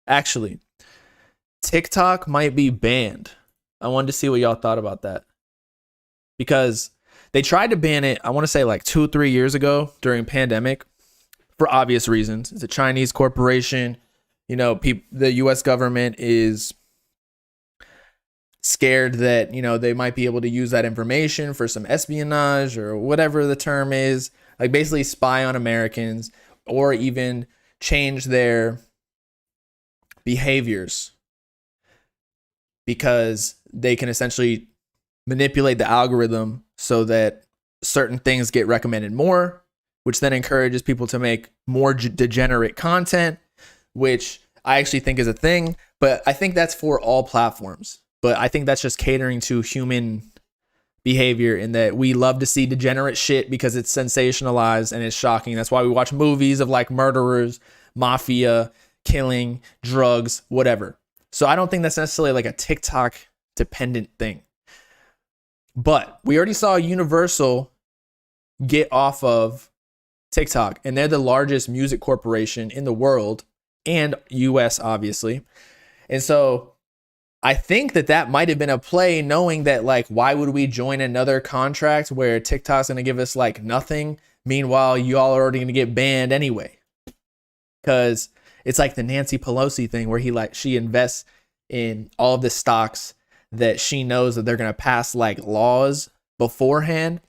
actually, TikTok might be banned. I wanted to see what y'all thought about that. Because they tried to ban it, I want to say like 2-3 years ago during pandemic for obvious reasons. It's a Chinese corporation. You know, the US government is scared that, you know, they might be able to use that information for some espionage or whatever the term is. Like basically spy on Americans or even change their behaviors because they can essentially manipulate the algorithm so that certain things get recommended more, which then encourages people to make more degenerate content, which I actually think is a thing, but I think that's for all platforms. But I think that's just catering to human behavior in that we love to see degenerate shit because it's sensationalized and it's shocking. That's why we watch movies of like murderers, mafia, killing, drugs, whatever. So I don't think that's necessarily like a TikTok dependent thing. But we already saw Universal get off of TikTok, and they're the largest music corporation in the world and US, obviously. And so I think that might have been a play, knowing that, like, why would we join another contract where TikTok's going to give us like nothing? Meanwhile, y'all are already going to get banned anyway. Because it's like the Nancy Pelosi thing where she invests in all of the stocks that she knows that they're going to pass like laws beforehand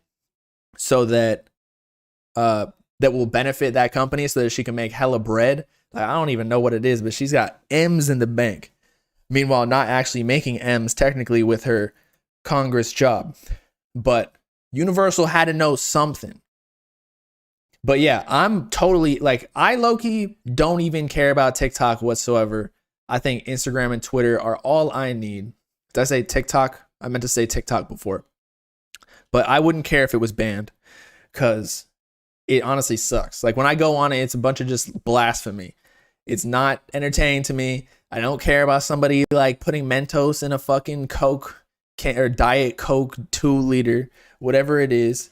so that that will benefit that company so that she can make hella bread. Like, I don't even know what it is, but she's got M's in the bank. Meanwhile, not actually making M's technically with her Congress job. But Universal had to know something. But yeah, I'm totally like, I low-key don't even care about TikTok whatsoever. I think Instagram and Twitter are all I need. Did I say TikTok? I meant to say TikTok before. But I wouldn't care if it was banned because it honestly sucks. Like when I go on it, it's a bunch of just blasphemy. It's not entertaining to me. I don't care about somebody like putting Mentos in a fucking Coke or Diet Coke 2-liter, whatever it is.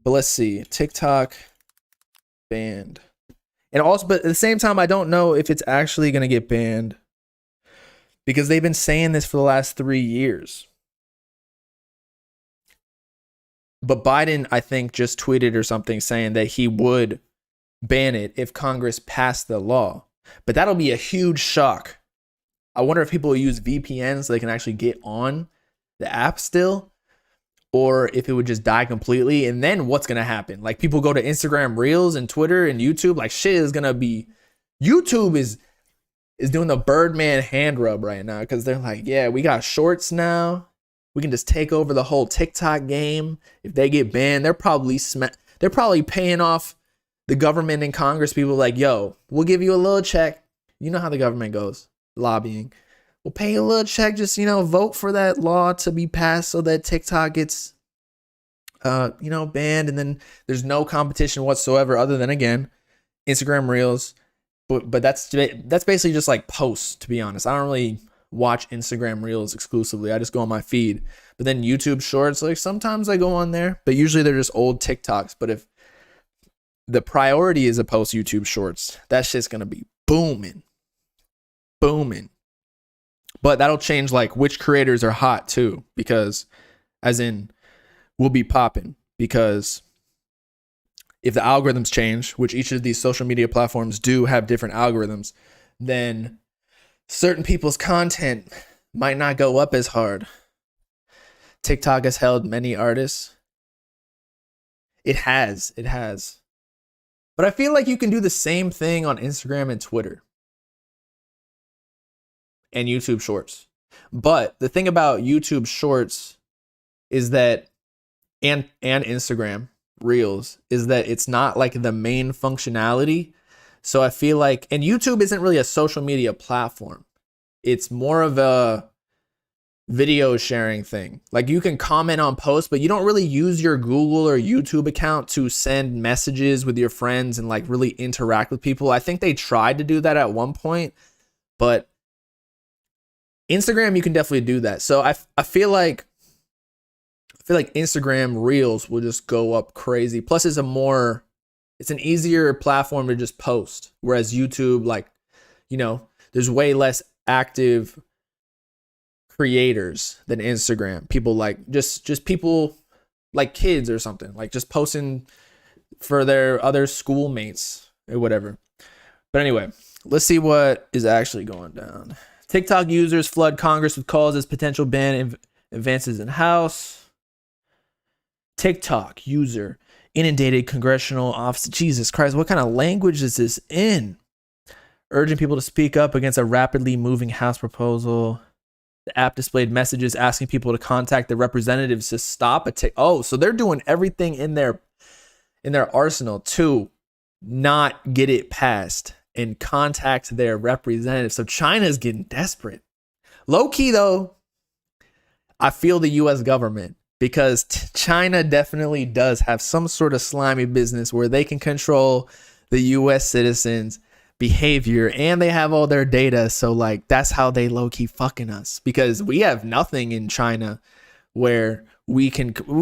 But let's see. TikTok banned. And also, but at the same time, I don't know if it's actually going to get banned because they've been saying this for the last 3 years. But Biden, I think, just tweeted or something saying that he would ban it if Congress passed the law. But that'll be a huge shock. I wonder if people will use VPNs so they can actually get on the app still, or if it would just die completely. And then what's going to happen? Like people go to Instagram Reels and Twitter and YouTube, like shit is going to be, YouTube is doing the Birdman hand rub right now because they're like, yeah, we got shorts now. We can just take over the whole TikTok game. If they get banned, they're probably paying off the government and Congress people like, yo, we'll give you a little check. You know how the government goes, lobbying. We'll pay you a little check, just, vote for that law to be passed so that TikTok gets, banned. And then there's no competition whatsoever other than, again, Instagram Reels. But that's basically just like posts, to be honest. I don't really watch Instagram Reels exclusively. I just go on my feed. But then YouTube Shorts, like sometimes I go on there, but usually they're just old TikToks. But if the priority is to post YouTube Shorts, that shit's going to be booming. But that'll change like which creators are hot too, because as in will be popping, because if the algorithms change, which each of these social media platforms do have different algorithms, then certain people's content might not go up as hard. TikTok has held many artists. It has. But I feel like you can do the same thing on Instagram and Twitter and YouTube Shorts. But the thing about YouTube Shorts is that, and Instagram Reels, is that it's not like the main functionality. So I feel like, and YouTube isn't really a social media platform. It's more of a video sharing thing. Like you can comment on posts, but you don't really use your Google or YouTube account to send messages with your friends and like really interact with people. I think they tried to do that at one point, but Instagram, you can definitely do that. So I feel like Instagram Reels will just go up crazy. Plus it's an easier platform to just post. Whereas YouTube, like, you know, there's way less active creators than Instagram. People like just people like kids or something, like just posting for their other schoolmates or whatever. But anyway, let's see what is actually going down. TikTok users flood Congress with calls as potential ban advances in House. TikTok user inundated congressional office. Jesus Christ, what kind of language is this in? Urging people to speak up against a rapidly moving House proposal. The app displayed messages asking people to contact the representatives to stop a so they're doing everything in their arsenal to not get it passed and contact their representatives. So China's getting desperate. Low key though, I feel the US government, because China definitely does have some sort of slimy business where they can control the US citizens' behavior and they have all their data. So like that's how they low key fucking us, because we have nothing in China where we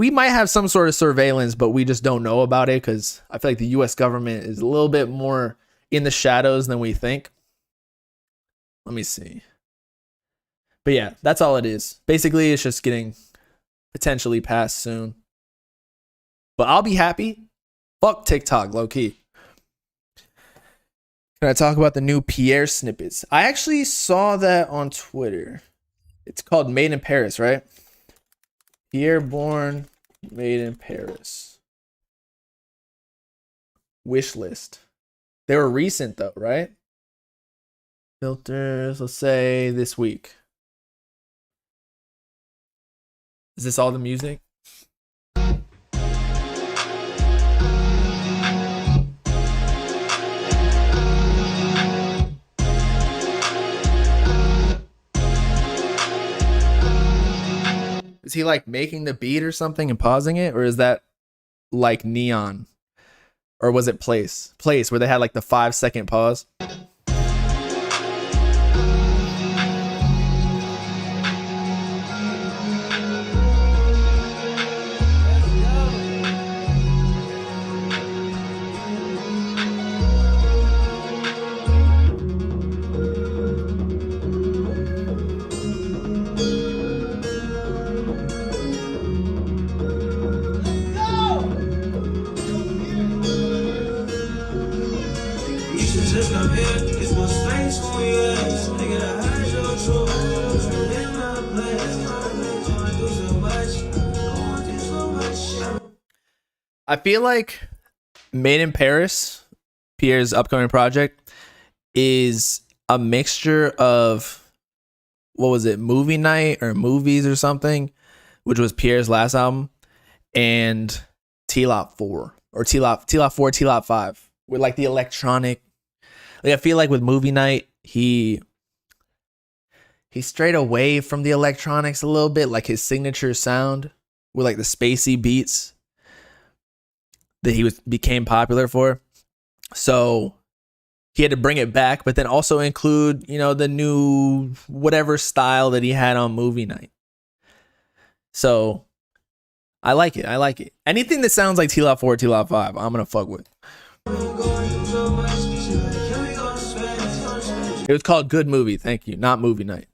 might have some sort of surveillance, but we just don't know about it, because I feel like the US government is a little bit more in the shadows than we think. Let me see. But yeah, that's all it is. Basically, it's just getting potentially passed soon. But I'll be happy. Fuck TikTok, low key. Can I talk about the new Pierre snippets? I actually saw that on Twitter. It's called Made in Paris, right? Pierre born, made in Paris. Wish list. They were recent though, right? Filters, let's say this week. Is this all the music? Is he like making the beat or something and pausing it? Or is that like Neon? Or was it Place where they had like the 5-second pause? I feel like Made in Paris, Pierre's upcoming project, is a mixture of, what was it, Movie Night or Movies or something, which was Pierre's last album, and T-Lop 4 or T-Lop 4, T-Lop 5, with like the electronic. Like I feel like with Movie Night, he strayed away from the electronics a little bit, like his signature sound with like the spacey beats that he became popular for. So he had to bring it back, but then also include, you know, the new whatever style that he had on Movie Night. So I like it. Anything that sounds like T-Lop 4, T-Lop 5, I'm gonna fuck with. It was called Good Movie, thank you, not Movie Night.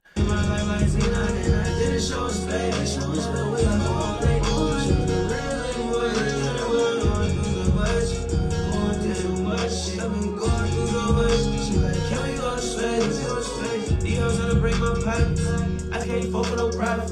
tryna bring my pockets. I can't fuck with no profit.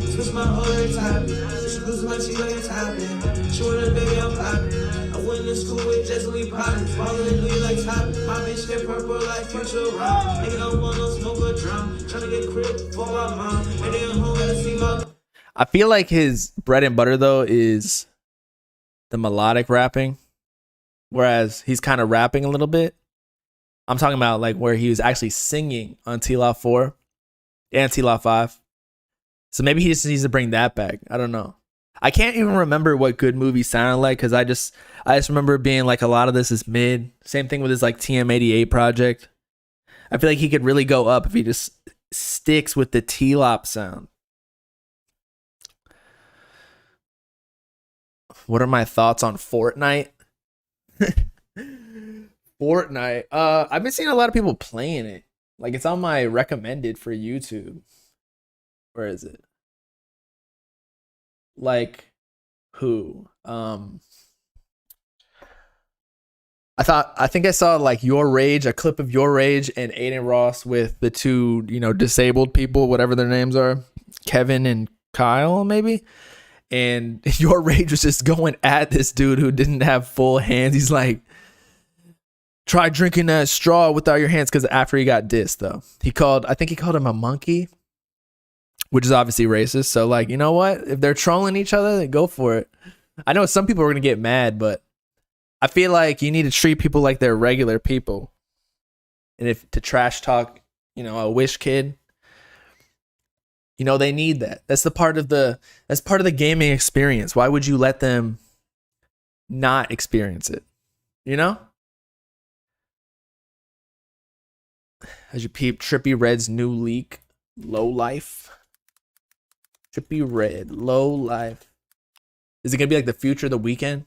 Switch my whole entire. She losing my cheek like a topping. She want a baby, I'm popping. I went to school with Jess and we poppin'. Ballin' and Louis like toppin'. My bitch get purple like future round. Nigga don't want no smoke or drum. Tryna get crib for my mom. And they at home gotta see my.
I feel like his bread and butter though is the melodic rapping, whereas he's kind of rapping a little bit. I'm talking about like where he was actually singing on T-Law 4 and T-Law 5. So maybe he just needs to bring that back. I don't know. I can't even remember what Good Movie sounded like because I just remember being like a lot of this is mid. Same thing with his like TM88 project. I feel like he could really go up if he just sticks with the T-Lop sound. What are my thoughts on Fortnite? Fortnite. I've been seeing a lot of people playing it. Like it's on my recommended for YouTube. Where is it? Like who? I think I saw like Your Rage, a clip of Your Rage and Aiden Ross with the two, disabled people, whatever their names are, Kevin and Kyle, maybe. And Your Rage was just going at this dude who didn't have full hands. He's like, try drinking that straw without your hands. Because after he got dissed, though, I think he called him a monkey, which is obviously racist. So, like, you know what? If they're trolling each other, then go for it. I know some people are going to get mad, but I feel like you need to treat people like they're regular people. And if to trash talk, a wish kid, they need that. That's part of the gaming experience. Why would you let them not experience it? As you peep Trippie Red's new leak, Low Life. Trippie Red, Low Life. Is it gonna be like the future of The Weeknd?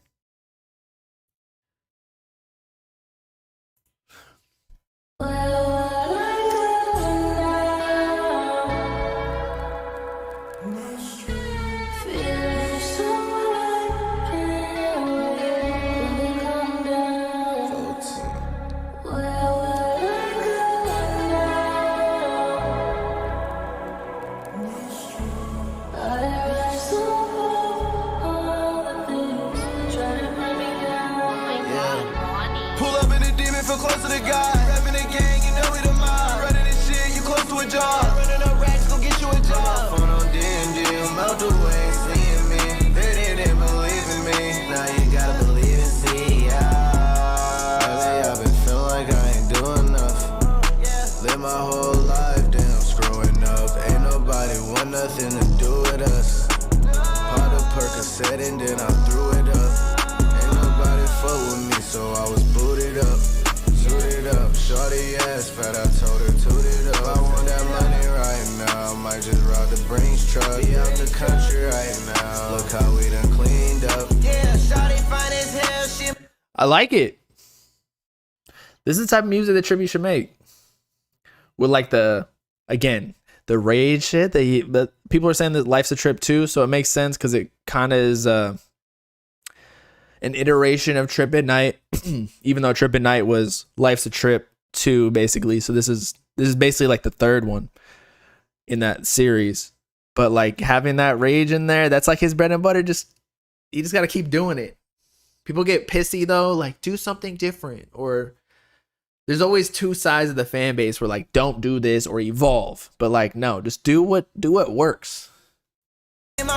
Close to the guy, rapping the gang, you know we the mob. Running this shit, you close to a job. Running up racks, go get you a job. Phone on D&D, I'm out the way, seeing me. They didn't believe in me. Now you gotta believe and see, yeah. Lately I've been feeling like I ain't doing enough. Live my whole life, then I'm screwing up. Ain't nobody want nothing to do with us. Pot of Percocet and then I threw it up. Ain't nobody fuck with me, so I was booted up. Up, shorty ass fat, I told her toot it up. I want that money right now, I might just rob the Brinks truck. Be out the country right now, look how we done cleaned up. Yeah, shorty fine as hell, she.
I like it. This is the type of music that Trippie should make. With like the rage shit that people are saying that Life's a Trip too, so it makes sense because it kind of is an iteration of Trip at Night, even though Trip at Night was Life's a Trip 2, basically. So this is basically like the third one in that series. But like having that rage in there, that's like his bread and butter. You just got to keep doing it. People get pissy though, like do something different. Or there's always two sides of the fan base where like don't do this or evolve. But like no, just do what works.
And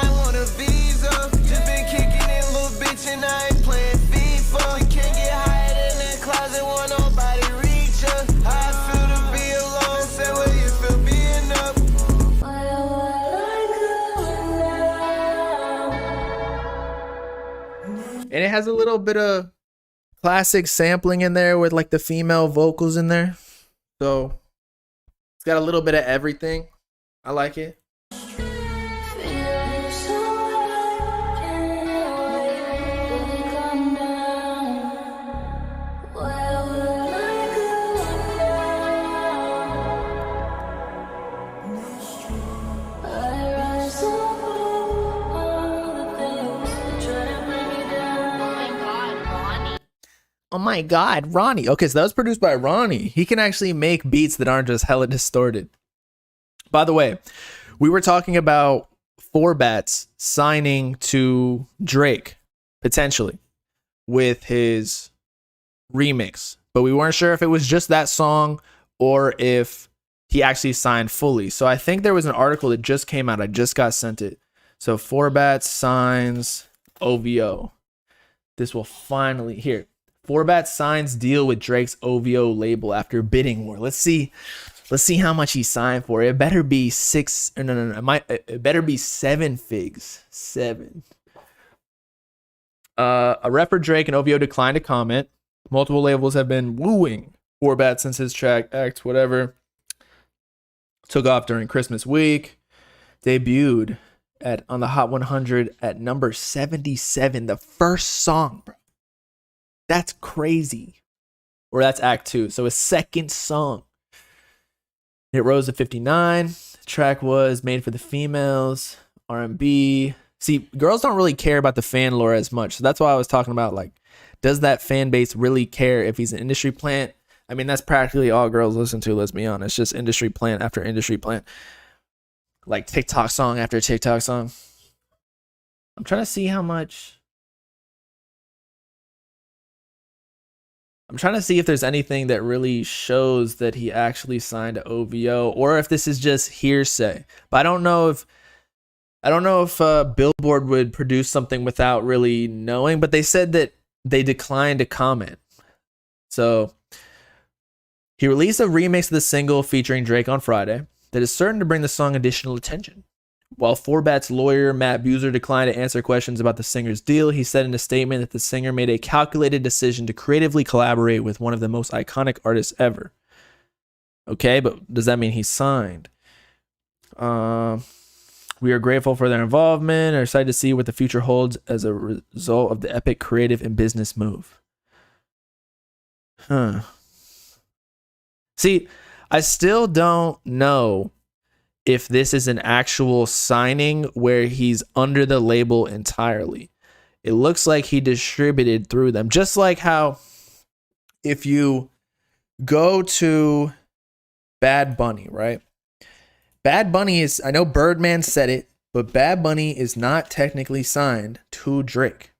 I ain't playing FIFA. We can't get higher than that closet, won't nobody reach us. How I feel to be alone, say where you feel being up.
And it has a little bit of classic sampling in there with like the female vocals in there. So it's got a little bit of everything. I like it. Oh my God, Ronnie. Okay, so that was produced by Ronnie. He can actually make beats that aren't just hella distorted. By the way, we were talking about Forbats signing to Drake, potentially, with his remix. But we weren't sure if it was just that song or if he actually signed fully. So I think there was an article that just came out. I just got sent it. So Forbats signs OVO. This will finally, here. Forbats signs deal with Drake's OVO label after bidding war. Let's see how much he signed for. It better be it better be 7 figs. 7. A rep for Drake and OVO declined to comment. Multiple labels have been wooing Forbats since his track X whatever took off during Christmas week. Debuted on the Hot 100 at number 77. The first song, bro. That's crazy. Or that's Act 2. So a second song. It rose to 59. The track was made for the females. R&B. See, girls don't really care about the fan lore as much. So that's why I was talking about, like, does that fan base really care if he's an industry plant? I mean, that's practically all girls listen to, let's be honest. Just industry plant after industry plant. Like TikTok song after TikTok song. I'm trying to see how much. I'm trying to see if there's anything that really shows that he actually signed to OVO or if this is just hearsay. But I don't know if Billboard would produce something without really knowing, but they said that they declined to comment. So he released a remix of the single featuring Drake on Friday that is certain to bring the song additional attention. While Forbats' lawyer, Matt Buser, declined to answer questions about the singer's deal, he said in a statement that the singer made a calculated decision to creatively collaborate with one of the most iconic artists ever. Okay, but does that mean he signed? We are grateful for their involvement and are excited to see what the future holds as a result of the epic creative and business move. See, I still don't know if this is an actual signing where he's under the label entirely. It looks like he distributed through them. Just like how if you go to Bad Bunny, right? Bad Bunny is, I know Birdman said it, but Bad Bunny is not technically signed to Drake.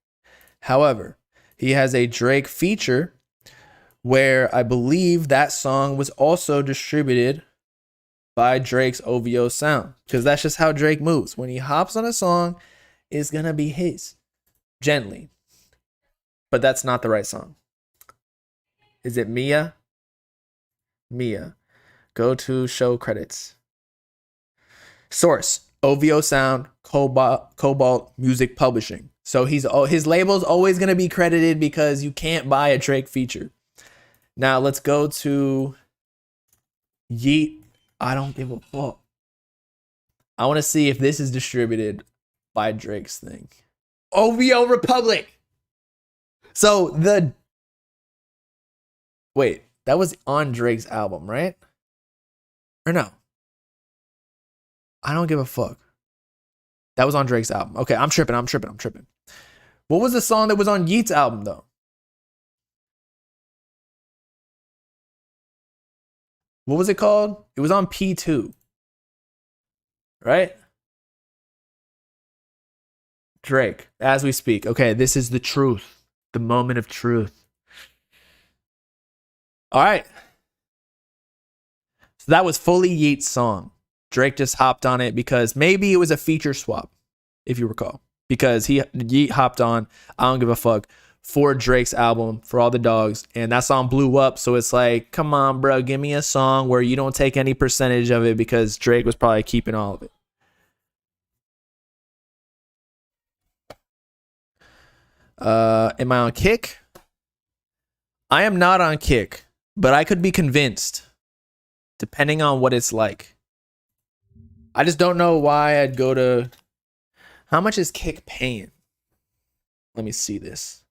However, he has a Drake feature where I believe that song was also distributed by Drake's OVO sound. Because that's just how Drake moves. When he hops on a song, it's going to be his. Gently. But that's not the right song. Is it Mia? Mia. Go to show credits. Source, OVO Sound, Cobalt Music Publishing. So his label's always going to be credited because you can't buy a Drake feature. Now let's go to Yeet. I don't give a fuck. I want to see if this is distributed by Drake's thing. OVO Republic. So wait, that was on Drake's album, right? Or no? I don't give a fuck. That was on Drake's album. Okay, I'm tripping. What was the song that was on Yeet's album, though? What was it called? It was on P2. Right? Drake, as we speak. Okay, this is the truth. The moment of truth. All right. So that was fully Yeet's song. Drake just hopped on it because maybe it was a feature swap, if you recall. Because Yeet hopped on, I don't give a fuck, for Drake's album, For All the Dogs. And that song blew up. So it's like, come on, bro, give me a song where you don't take any percentage of it because Drake was probably keeping all of it. Am I on Kick? I am not on Kick, but I could be convinced, depending on what it's like. I just don't know why I'd go to... How much is Kick paying? Let me see this.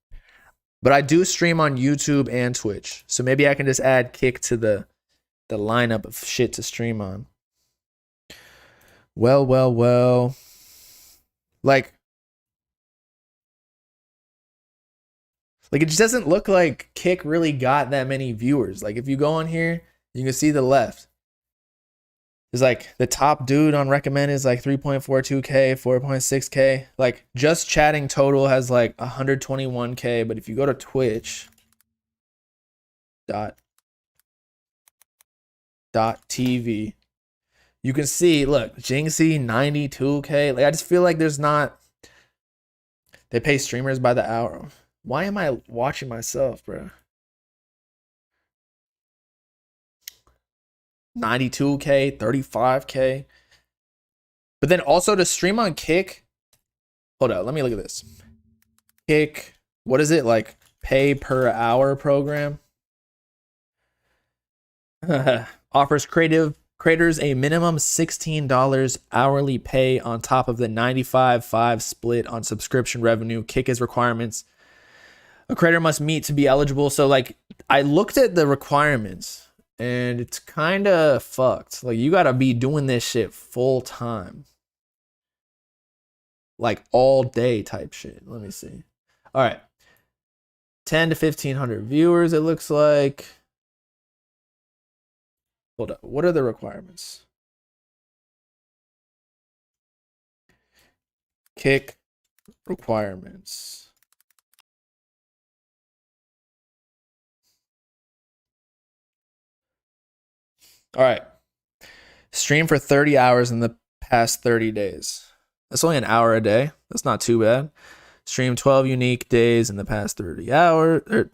But I do stream on YouTube and Twitch. So maybe I can just add Kick to the lineup of shit to stream on. Well. Like it just doesn't look like Kick really got that many viewers. Like if you go on here, you can see the left. Is like the top dude on recommended is like 3.42K, 4.6K. Like just chatting total has like 121K. But if you go to Twitch .tv, you can see, look, Jinxie 92K. Like I just feel like there's not, they pay streamers by the hour. Why am I watching myself, bro? 92K, 35K. But then also to stream on Kick, hold up, let me look at this. Kick, what is it, like pay per hour program? Offers creators a minimum $16 hourly pay on top of the 95/5 split on subscription revenue. Kick is requirements a creator must meet to be eligible. So like I looked at the requirements and it's kind of fucked. Like you gotta be doing this shit full time, like all day type shit. Let me see. All right, 10 to 1500 viewers. It looks like. Hold up. What are the requirements? Kick requirements. All right. Stream for 30 hours in the past 30 days. That's only an hour a day. That's not too bad. Stream 12 unique days in the past 30 hours.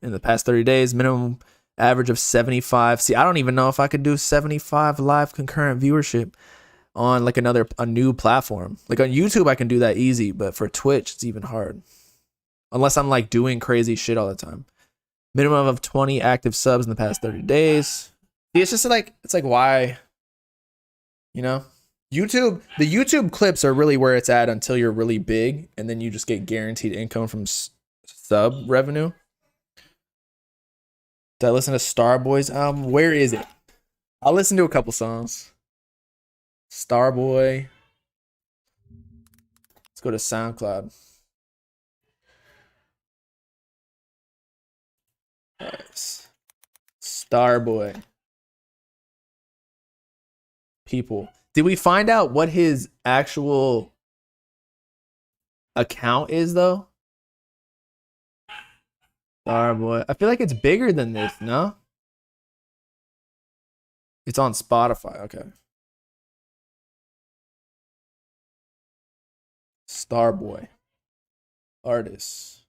In the past 30 days. Minimum average of 75. See, I don't even know if I could do 75 live concurrent viewership on like a new platform. Like on YouTube, I can do that easy. But for Twitch, it's even hard. Unless I'm like doing crazy shit all the time. Minimum of 20 active subs in the past 30 days. It's just like, it's like why, you know, YouTube, the YouTube clips are really where it's at until you're really big and then you just get guaranteed income from sub revenue. Did I listen to Starboy's album? Where is it? I'll listen to a couple songs. Starboy. Let's go to SoundCloud. Nice. Starboy. People. Did we find out what his actual account is though? Starboy. I feel like it's bigger than this, no? It's on Spotify, okay. Starboy. Artists.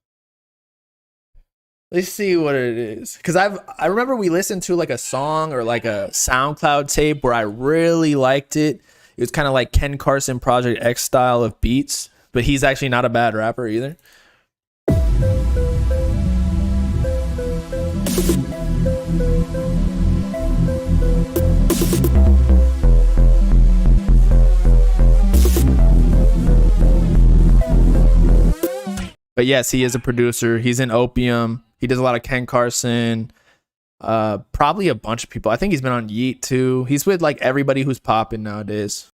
Let's see what it is. Cause I remember we listened to like a song or like a SoundCloud tape where I really liked it. It was kind of like Ken Carson Project X style of beats, but he's actually not a bad rapper either. But yes, he is a producer. He's in Opium. He does a lot of Ken Carson. Probably a bunch of people. I think he's been on Yeet too. He's with like everybody who's popping nowadays.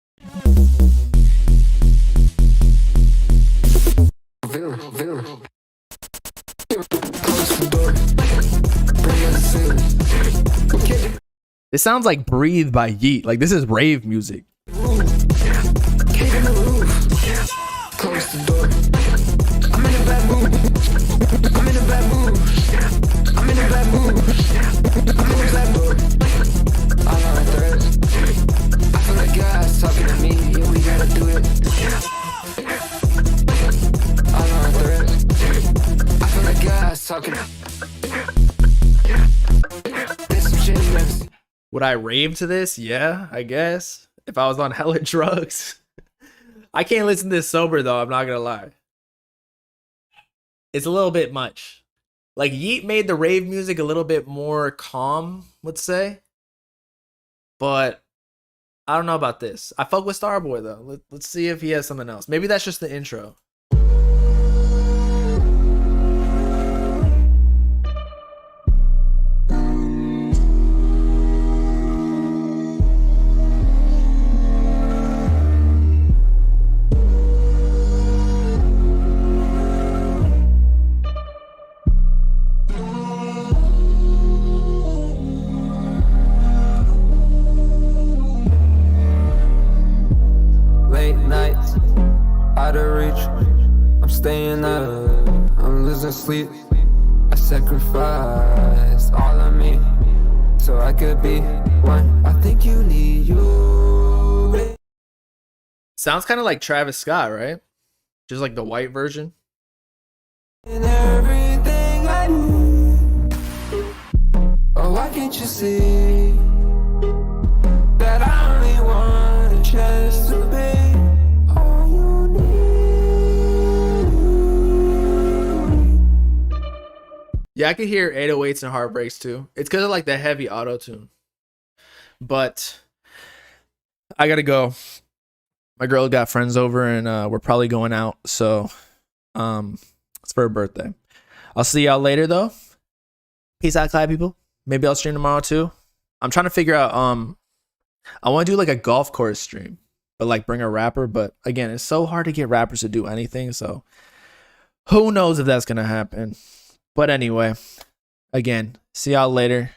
This sounds like Breathe by Yeet. Like this is rave music.
Close the door. I'm in a bad mood. I'm in a bad mood. I'm in a bad mood. I'm in a bad mood. I'm on threads. I feel like God's talking to me. Yeah, we gotta do it. I'm on threads. I feel like God's talking. There's some shit mess.
Would I rave to this? Yeah, I guess. If I was on hella drugs. I can't listen to this sober though, I'm not gonna lie. It's a little bit much. Like Yeet made the rave music a little bit more calm, let's say. But I don't know about this. I fuck with Starboy though. Let's see if he has something else. Maybe that's just the intro.
staying up, I'm losing sleep. I sacrificed all of me so I could be one. I think you need you.
Sounds kind of like Travis Scott, right? Just like the white version.
In everything I do. Oh, why can't you see that I only want a chance to be all you need?
Yeah, I could hear 808s and heartbreaks too. It's because of like the heavy auto tune. But I gotta go. My girl got friends over and we're probably going out. So it's for her birthday. I'll see y'all later though. Peace out, Clyde people. Maybe I'll stream tomorrow too. I'm trying to figure out I want to do like a golf course stream, but like bring a rapper. But again, it's so hard to get rappers to do anything. So who knows if that's gonna happen. But anyway, again, see y'all later.